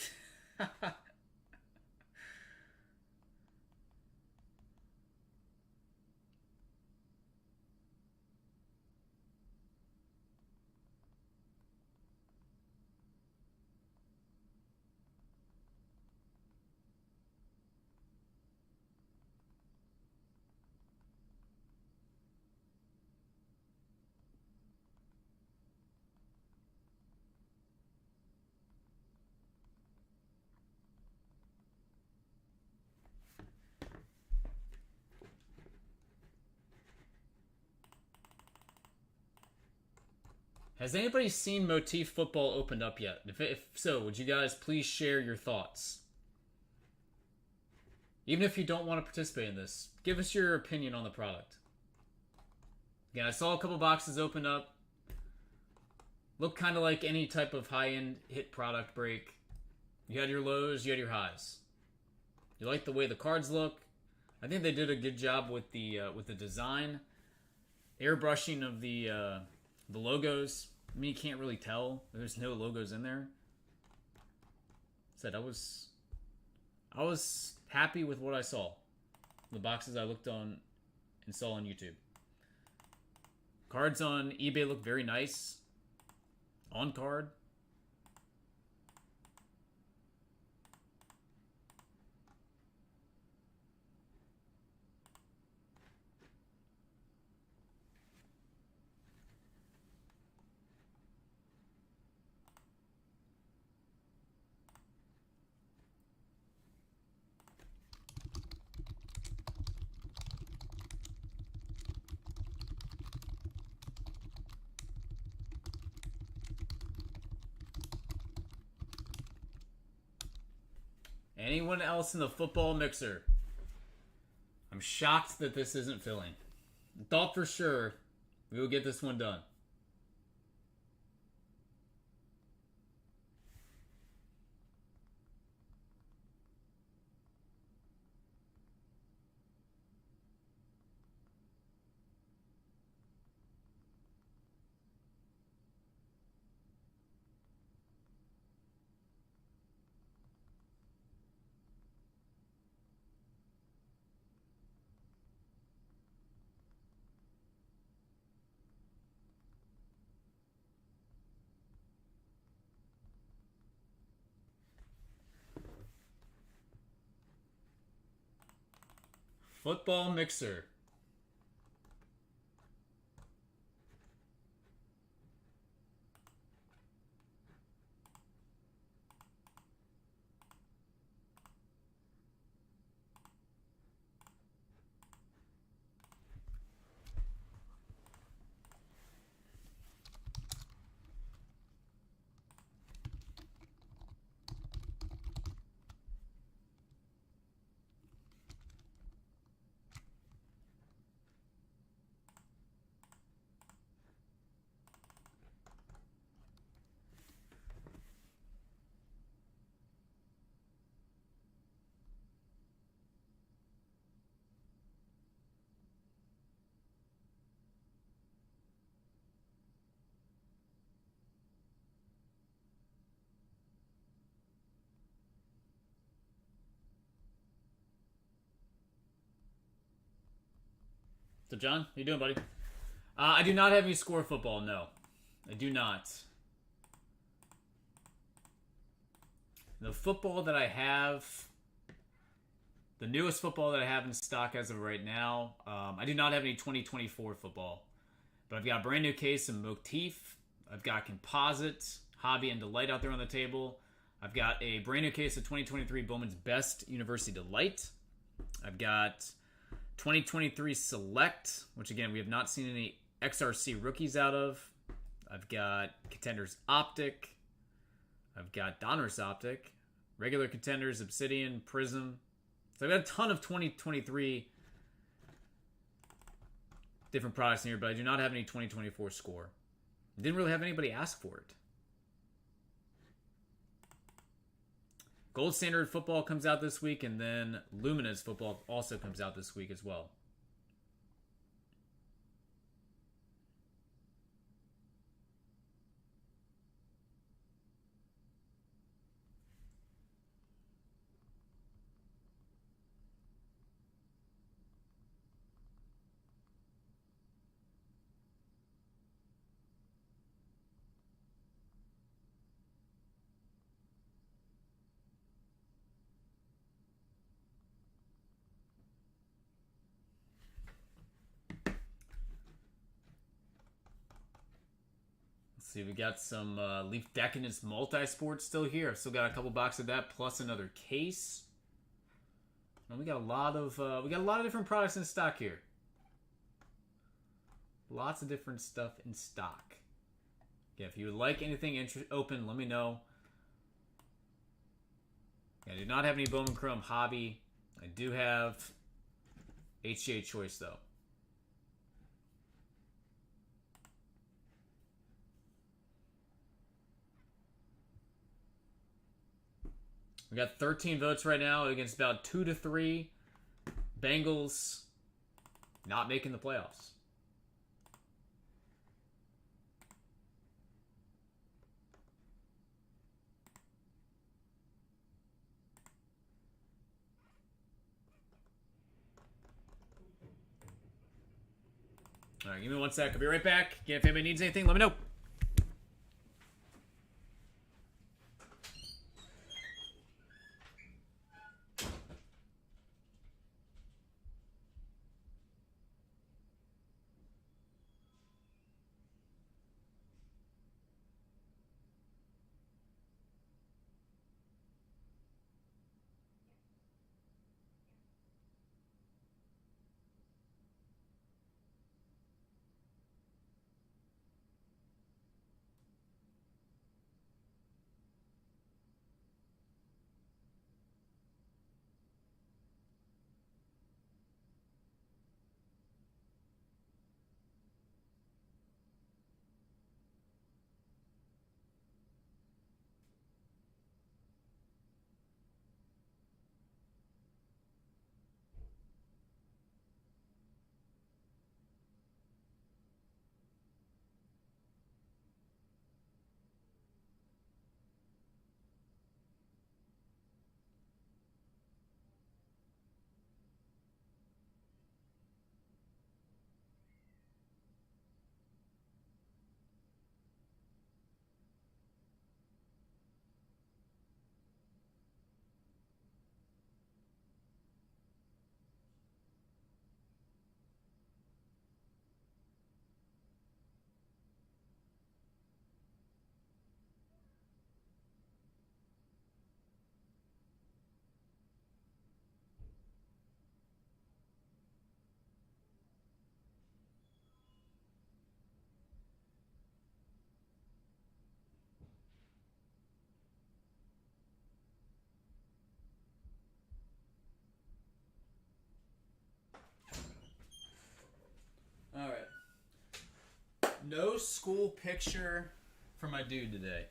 Has anybody seen Motif Football opened up yet? If so, would you guys please share your thoughts? Even if you don't want to participate in this, give us your opinion on the product. Again, I saw a couple boxes open up. Look kind of like any type of high-end hit product break. You had your lows, you had your highs. You like the way the cards look. I think they did a good job with the design, airbrushing of the logos. I mean, you can't really tell. There's no logos in there. Said I was happy with what I saw. The boxes I looked on and saw on YouTube. Cards on eBay look very nice. On card. Anyone else in the football mixer? I'm shocked that this isn't filling. I thought for sure we would get this one done. Football mixer. So, John, how you doing, buddy? I do not have any score football, no. I do not. The football that I have, the newest football that I have in stock as of right now, I do not have any 2024 football. But I've got a brand new case of MOTIF. I've got Composite, Hobby, and Delight out there on the table. I've got a brand new case of 2023 Bowman's Best University Delight. I've got 2023 Select, which again, we have not seen any XRC rookies out of. I've got Contenders Optic. I've got Donruss Optic. Regular Contenders, Obsidian, Prism. So I've got a ton of 2023 different products in here, but I do not have any 2024 score. Didn't really have anybody ask for it. Gold Standard Football comes out this week, and then Luminous Football also comes out this week as well. See, we got some Leaf Decadence Multisport still here. I've still got a couple boxes of that, plus another case. And we got a lot of different products in stock here. Lots of different stuff in stock. Yeah, if you would like anything open, let me know. Yeah, I do not have any Bowman Chrome Hobby. I do have HTA Choice though. We got 13 votes right now against about 2 to 3. Bengals not making the playoffs. All right, give me 1 sec. I'll be right back. Again, if anybody needs anything, let me know. All right. No school picture for my dude today.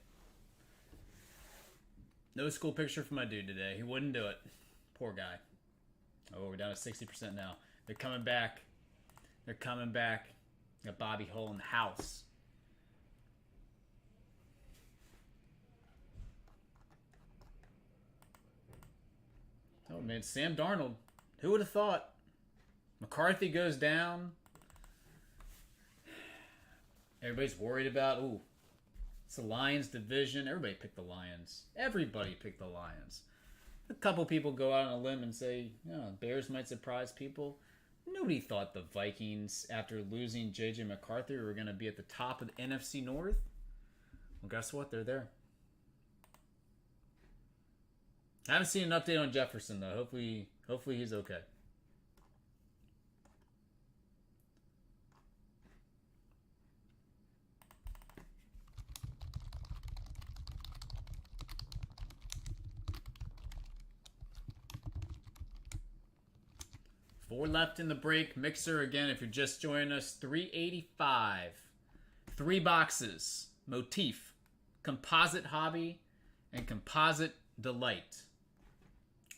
No school picture for my dude today. He wouldn't do it. Poor guy. Oh, we're down to 60% now. They're coming back. They're coming back. Got Bobby Hull in the house. Oh, man. Sam Darnold. Who would have thought? McCarthy goes down. Everybody's worried about, ooh, it's the Lions division. Everybody picked the Lions. Everybody picked the Lions. A couple people go out on a limb and say, Bears might surprise people. Nobody thought the Vikings, after losing J.J. McCarthy, were going to be at the top of the NFC North. Well, guess what? They're there. I haven't seen an update on Jefferson, though. Hopefully he's okay. Four left in the break. Mixer, again, if you're just joining us, 385. 3 boxes. Motif, Composite Hobby, and Composite Delight.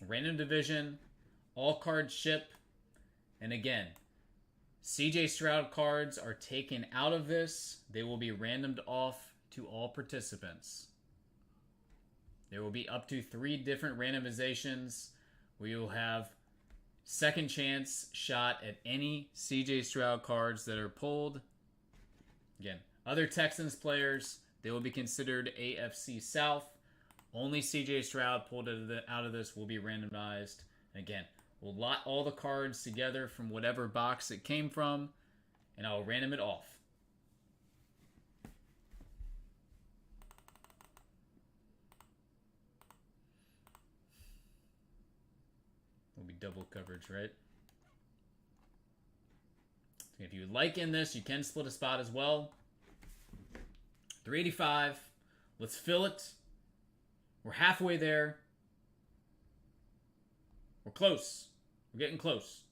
Random division, all cards ship. And again, CJ Stroud cards are taken out of this. They will be randomed off to all participants. There will be up to 3 different randomizations. We will have second chance shot at any CJ Stroud cards that are pulled. Again, other Texans players, they will be considered AFC South. Only CJ Stroud pulled out of this will be randomized. And again, we'll lot all the cards together from whatever box it came from, and I'll random it off. Will be double coverage, right? If you like in this, you can split a spot as well. 385. Let's fill it. We're halfway there. We're close. We're getting close.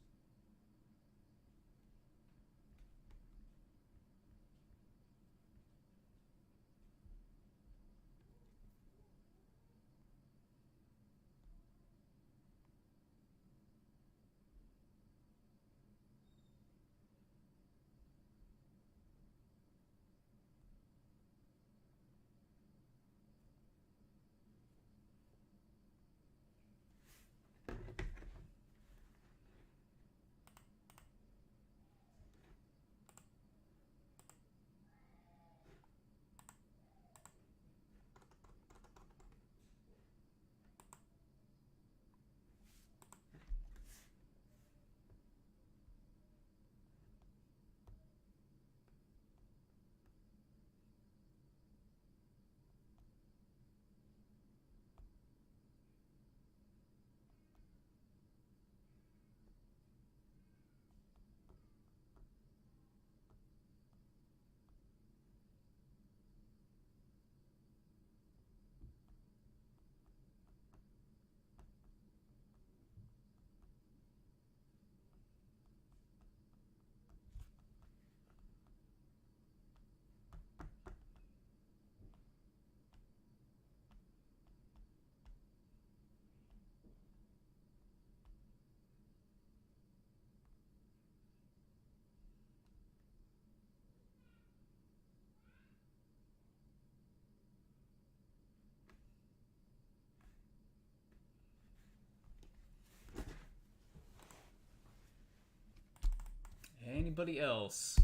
Anybody else?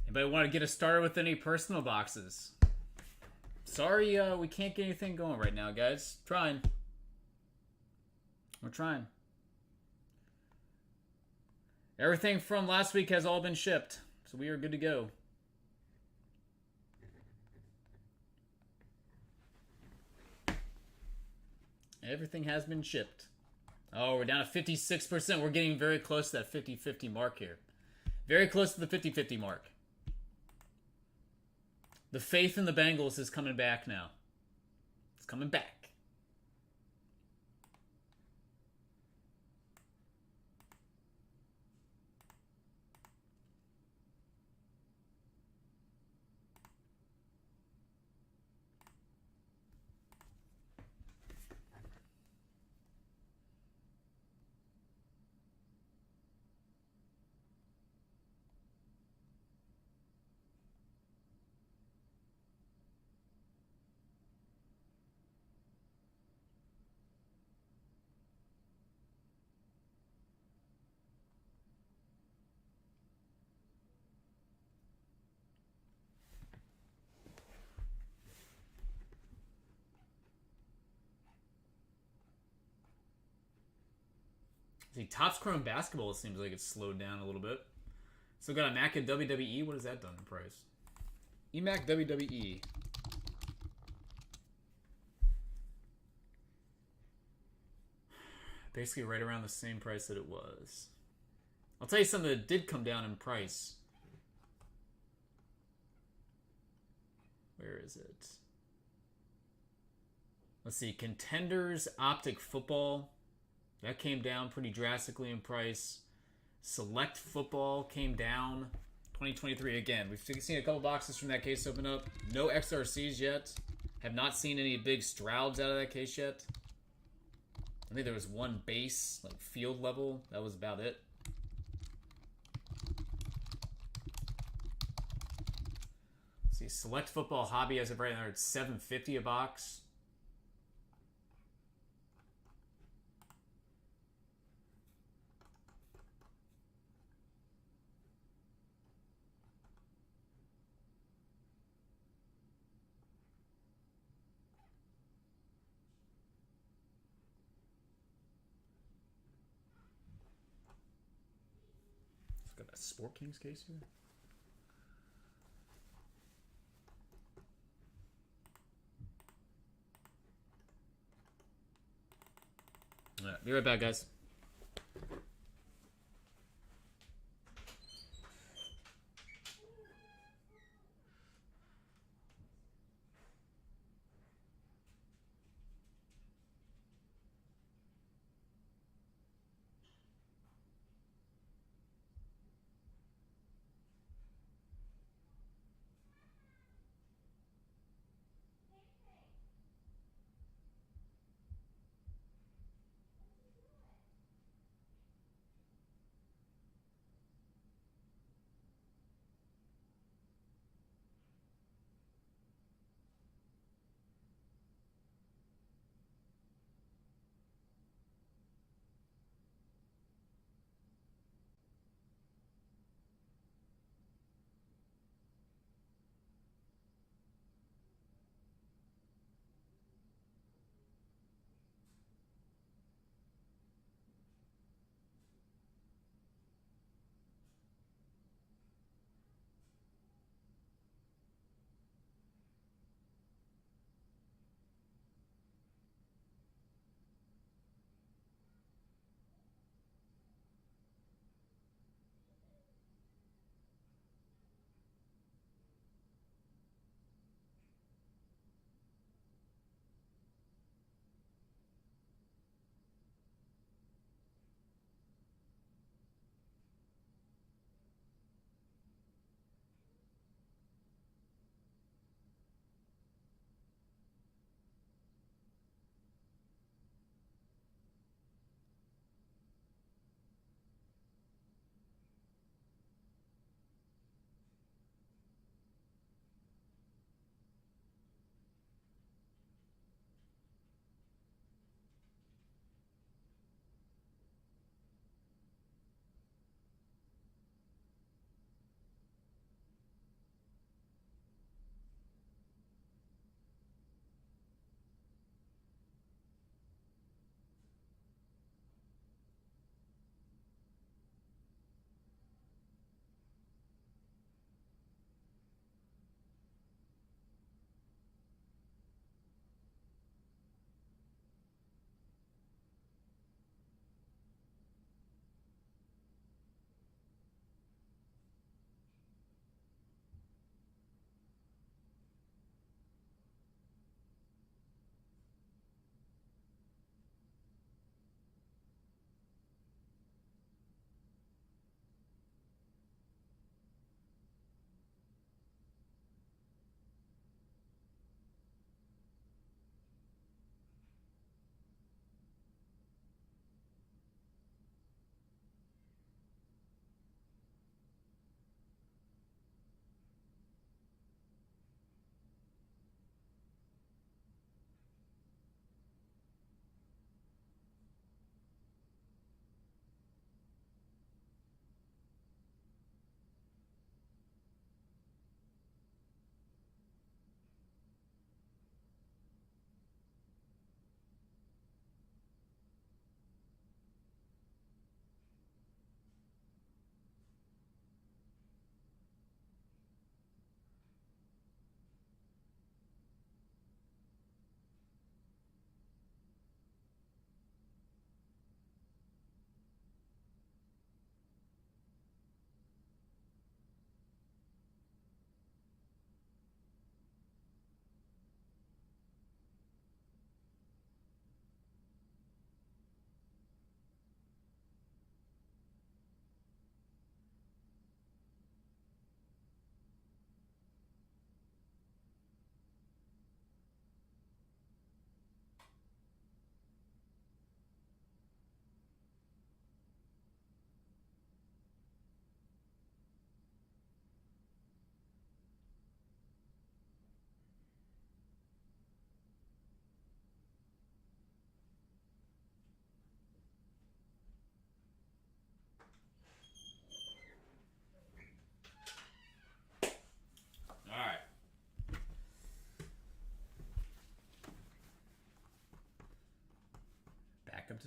Anybody want to get us started with any personal boxes? Sorry, we can't get anything going right now, guys. Trying. We're trying. Everything from last week has all been shipped, so we are good to go. Everything has been shipped. Oh, we're down to 56%. We're getting very close to that 50-50 mark here. Very close to the 50-50 mark. The faith in the Bengals is coming back now. It's coming back. See, Topps Chrome Basketball seems like it's slowed down a little bit. Still got a Mac and WWE. What has that done in price? EMAC WWE. Basically right around the same price that it was. I'll tell you something that did come down in price. Where is it? Let's see. Contenders Optic Football. That came down pretty drastically in price. Select Football came down. 2023 again. We've seen a couple boxes from that case open up. No XRCs yet. Have not seen any big Strouds out of that case yet. I think there was one base, like field level. That was about it. Let's see, Select Football Hobby as of right now, it's $7.50 a box. Got that Sport Kings case here. All right, be right back, guys.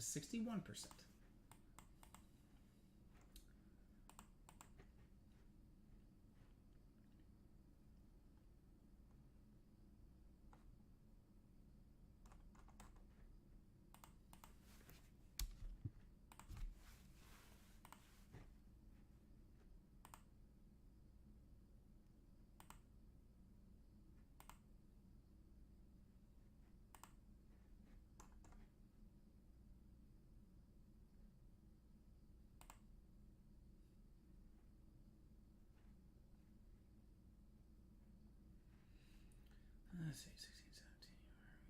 to 61%. Let's see, 16, 17, where are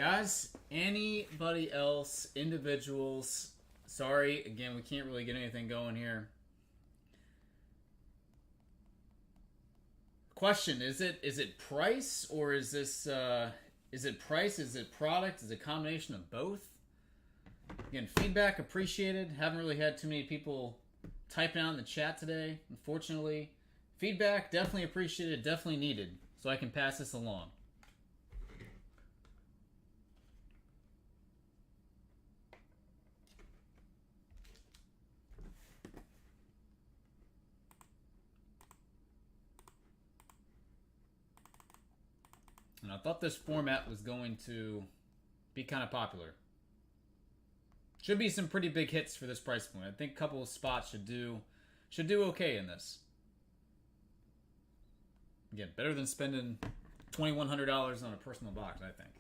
we at? Guys, anybody else, individuals, sorry, again, we can't really get anything going here. Question, is it price, or is this, is it price, is it product, is it a combination of both? Again, feedback appreciated. Haven't really had too many people typing out in the chat today, unfortunately. Feedback, definitely appreciated, definitely needed, so I can pass this along. And I thought this format was going to be kind of popular. Should be some pretty big hits for this price point. I think a couple of spots should do okay in this. Again, better than spending $2,100 on a personal box, I think.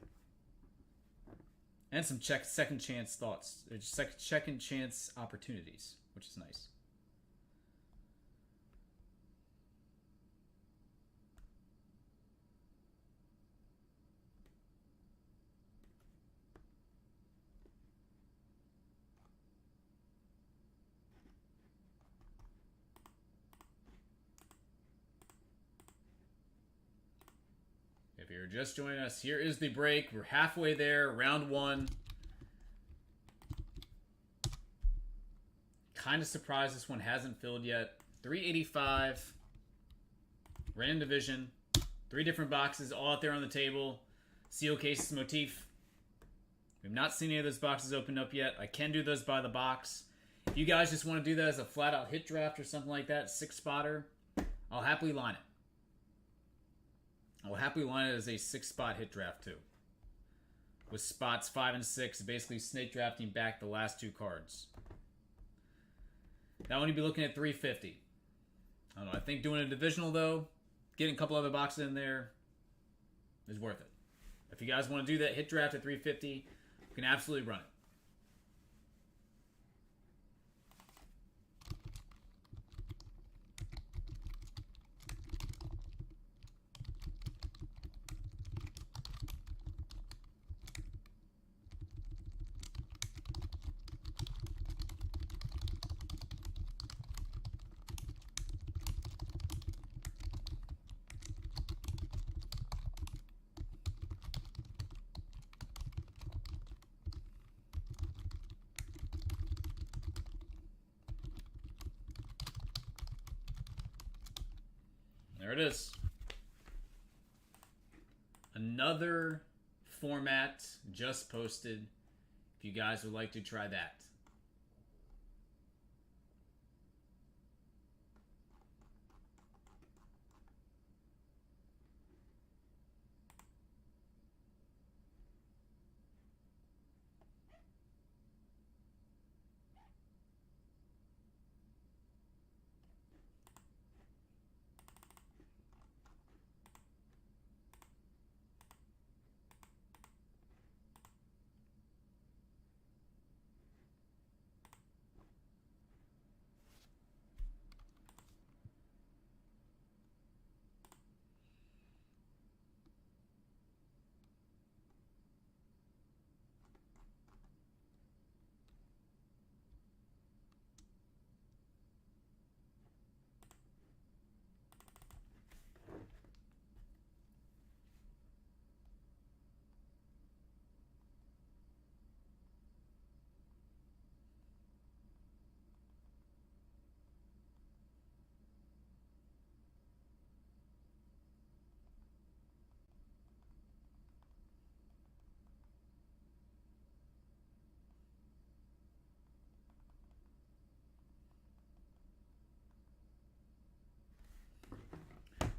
And some second chance thoughts, second chance opportunities, which is nice. If you're just joining us, here is the break. We're halfway there, round one. Kind of surprised this one hasn't filled yet. 385. Random division. 3 different boxes all out there on the table. Seal cases, motif. We've not seen any of those boxes opened up yet. I can do those by the box. If you guys just want to do that as a flat out hit draft or something like that, 6-spotter, I'll happily line it. I'll happily line it as a 6-spot hit draft too. With spots 5 and 6, basically snake drafting back the last 2 cards. That one you'd be looking at 350. I don't know. I think doing a divisional though, getting a couple other boxes in there is worth it. If you guys want to do that hit draft at 350, you can absolutely run it. There it is. Another format just posted. If you guys would like to try that.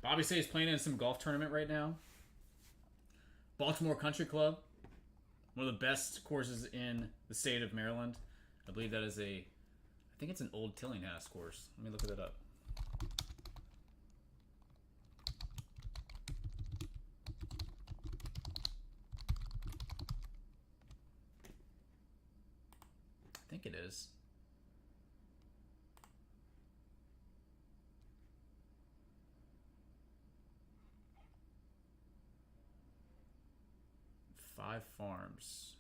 Bobby says he's playing in some golf tournament right now. Baltimore Country Club, one of the best courses in the state of Maryland. I believe that is I think it's an old Tillinghast course. Let me look it up. I think it is. Five Farms.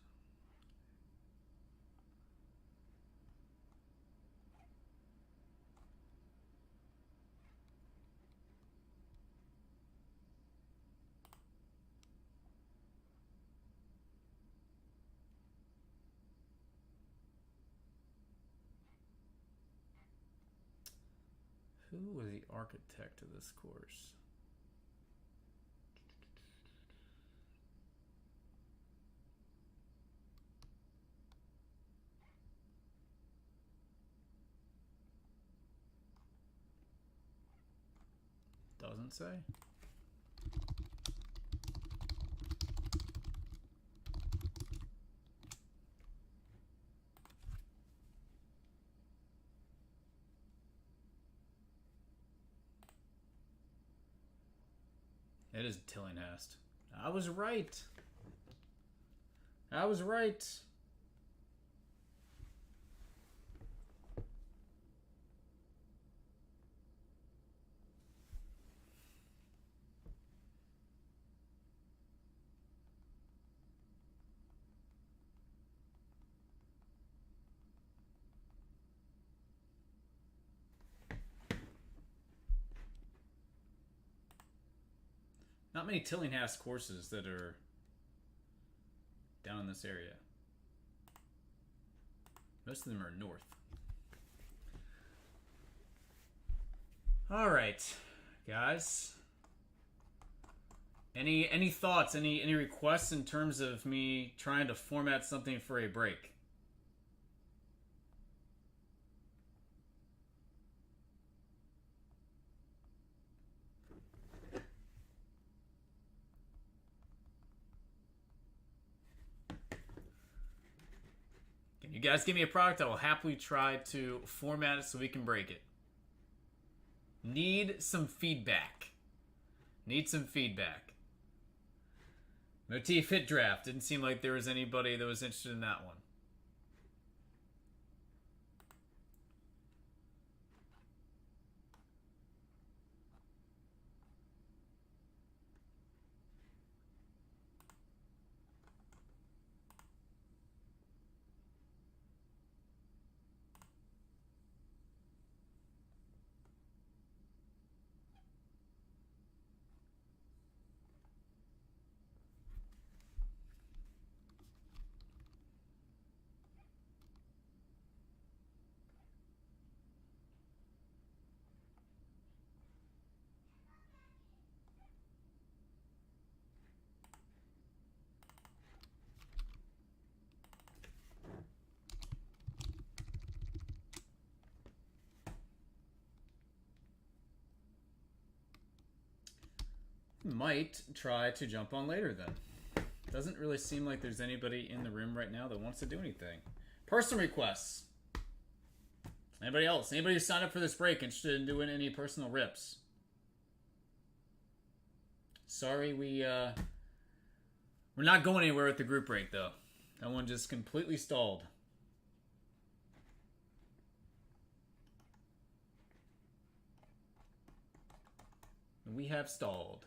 Who was the architect of this course? Doesn't say. It is Tillinghast. I was right. I was right. Not many Tillinghast courses that are down in this area. Most of them are north. All right, guys. Any thoughts? Any requests in terms of me trying to format something for a break? You guys give me a product, I will happily try to format it so we can break it. Need some feedback. Need some feedback. Motif hit draft. Didn't seem like there was anybody that was interested in that one. Might try to jump on later then. Doesn't really seem like there's anybody in the room right now that wants to do anything. Personal requests. Anybody else? Anybody who signed up for this break interested in doing any personal rips? Sorry, we're not going anywhere with the group break though. That one just completely stalled. We have stalled.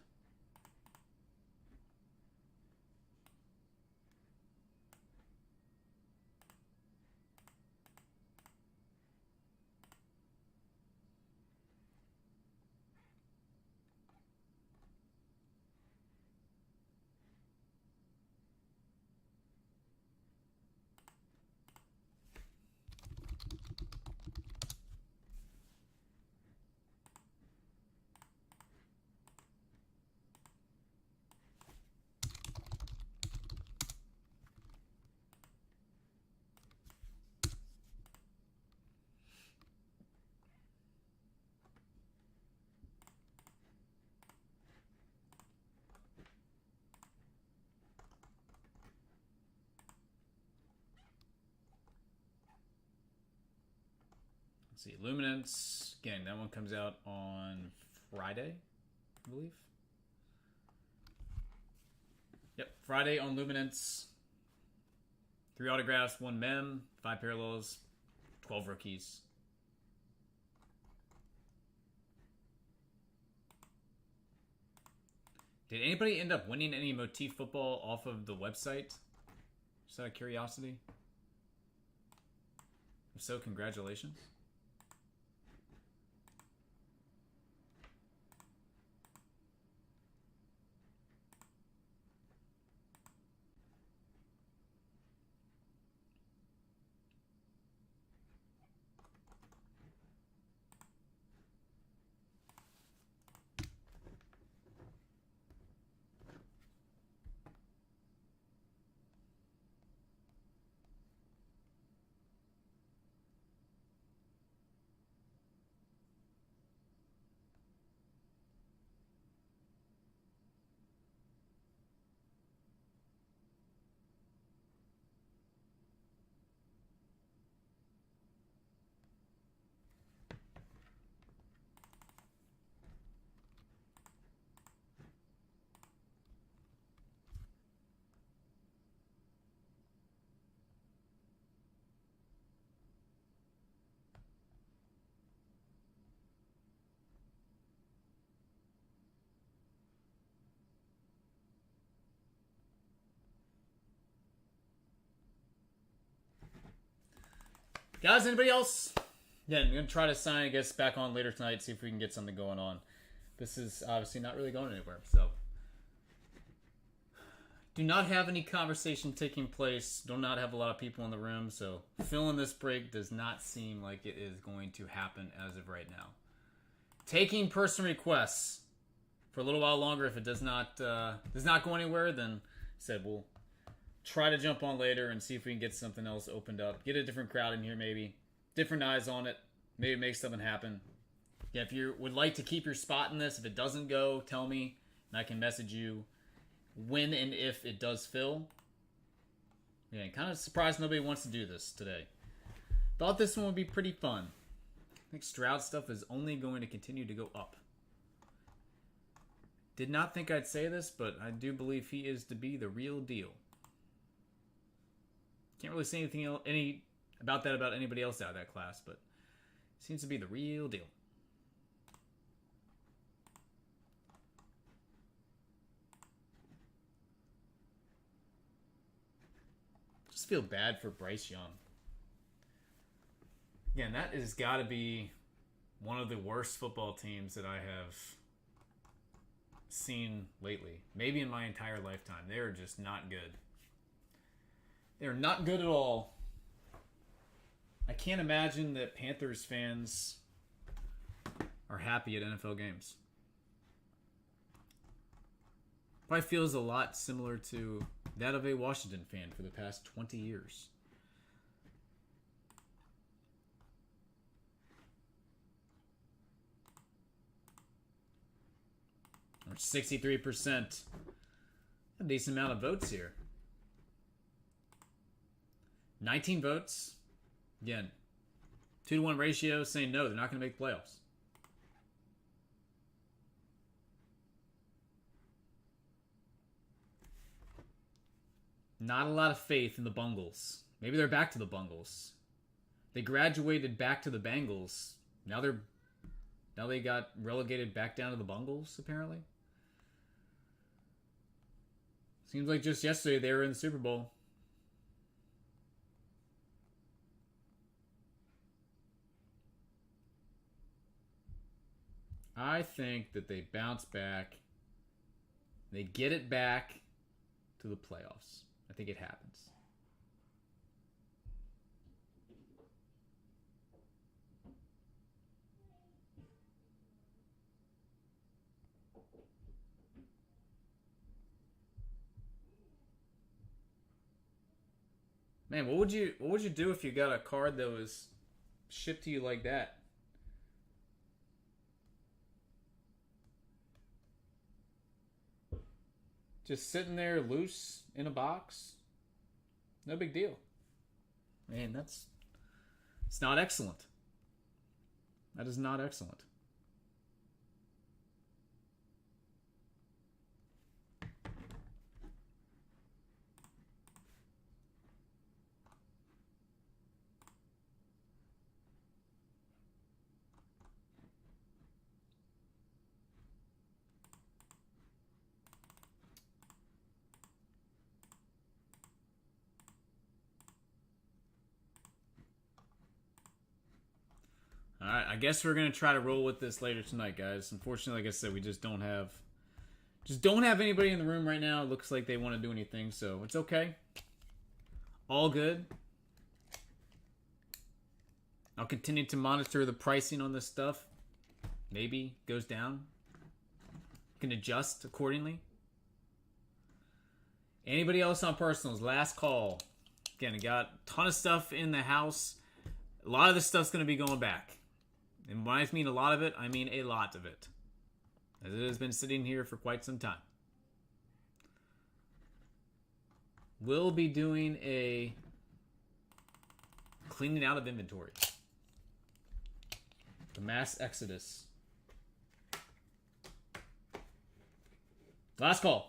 Let's see, Luminance. Again, that one comes out on Friday, I believe. Yep, Friday on Luminance. 3 autographs, 1 mem, 5 parallels, 12 rookies. Did anybody end up winning any Motif football off of the website? Just out of curiosity. If so, congratulations. Guys, anybody else? Yeah, I'm going to try to sign, I guess, back on later tonight, see if we can get something going on. This is obviously not really going anywhere, so. Do not have any conversation taking place. Do not have a lot of people in the room, so filling this break does not seem like it is going to happen as of right now. Taking person requests for a little while longer. If it does not go anywhere, then said we'll try to jump on later and see if we can get something else opened up. Get a different crowd in here, maybe. Different eyes on it. Maybe make something happen. Yeah, if you would like to keep your spot in this, if it doesn't go, tell me, and I can message you when and if it does fill. Yeah, kind of surprised nobody wants to do this today. Thought this one would be pretty fun. I think Stroud stuff is only going to continue to go up. Did not think I'd say this, but I do believe he is to be the real deal. Can't really say anything about that about anybody else out of that class, but seems to be the real deal. Just feel bad for Bryce Young. Again, that has got to be one of the worst football teams that I have seen lately. Maybe in my entire lifetime. They are just not good. They're not good at all. I can't imagine that Panthers fans are happy at NFL games. Probably feels a lot similar to that of a Washington fan for the past 20 years. Or 63%. A decent amount of votes here. 19 votes. Again, 2-to-1 ratio saying no, they're not going to make playoffs. Not a lot of faith in the Bungles. Maybe they're back to the Bungles. They graduated back to the Bengals. Now they got relegated back down to the Bungles, apparently. Seems like just yesterday they were in the Super Bowl. I think that they bounce back. They get it back to the playoffs. I think it happens. Man, what would you do if you got a card that was shipped to you like that? Just sitting there loose in a box? No big deal. Man, it's not excellent. That is not excellent. All right, I guess we're gonna try to roll with this later tonight, guys. Unfortunately, like I said, we just don't have anybody in the room right now. It looks like they want to do anything, so it's okay. All good. I'll continue to monitor the pricing on this stuff. Maybe goes down. Can adjust accordingly. Anybody else on personals? Last call. Again, I got a ton of stuff in the house. A lot of this stuff's gonna be going back. And when I mean a lot of it, I mean a lot of it. As it has been sitting here for quite some time. We'll be doing a cleaning out of inventory. The mass exodus. Last call.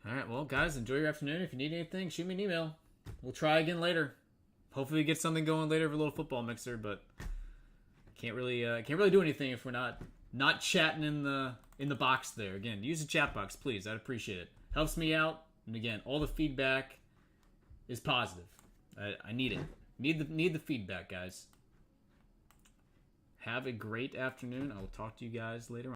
Alright, well, guys, enjoy your afternoon. If you need anything, shoot me an email. We'll try again later. Hopefully we get something going later for a little football mixer, but can't really do anything if we're not chatting in the box there. Again, use the chat box, please. I'd appreciate it. Helps me out. And again, all the feedback is positive. I need it. Need the feedback, guys. Have a great afternoon. I will talk to you guys later on.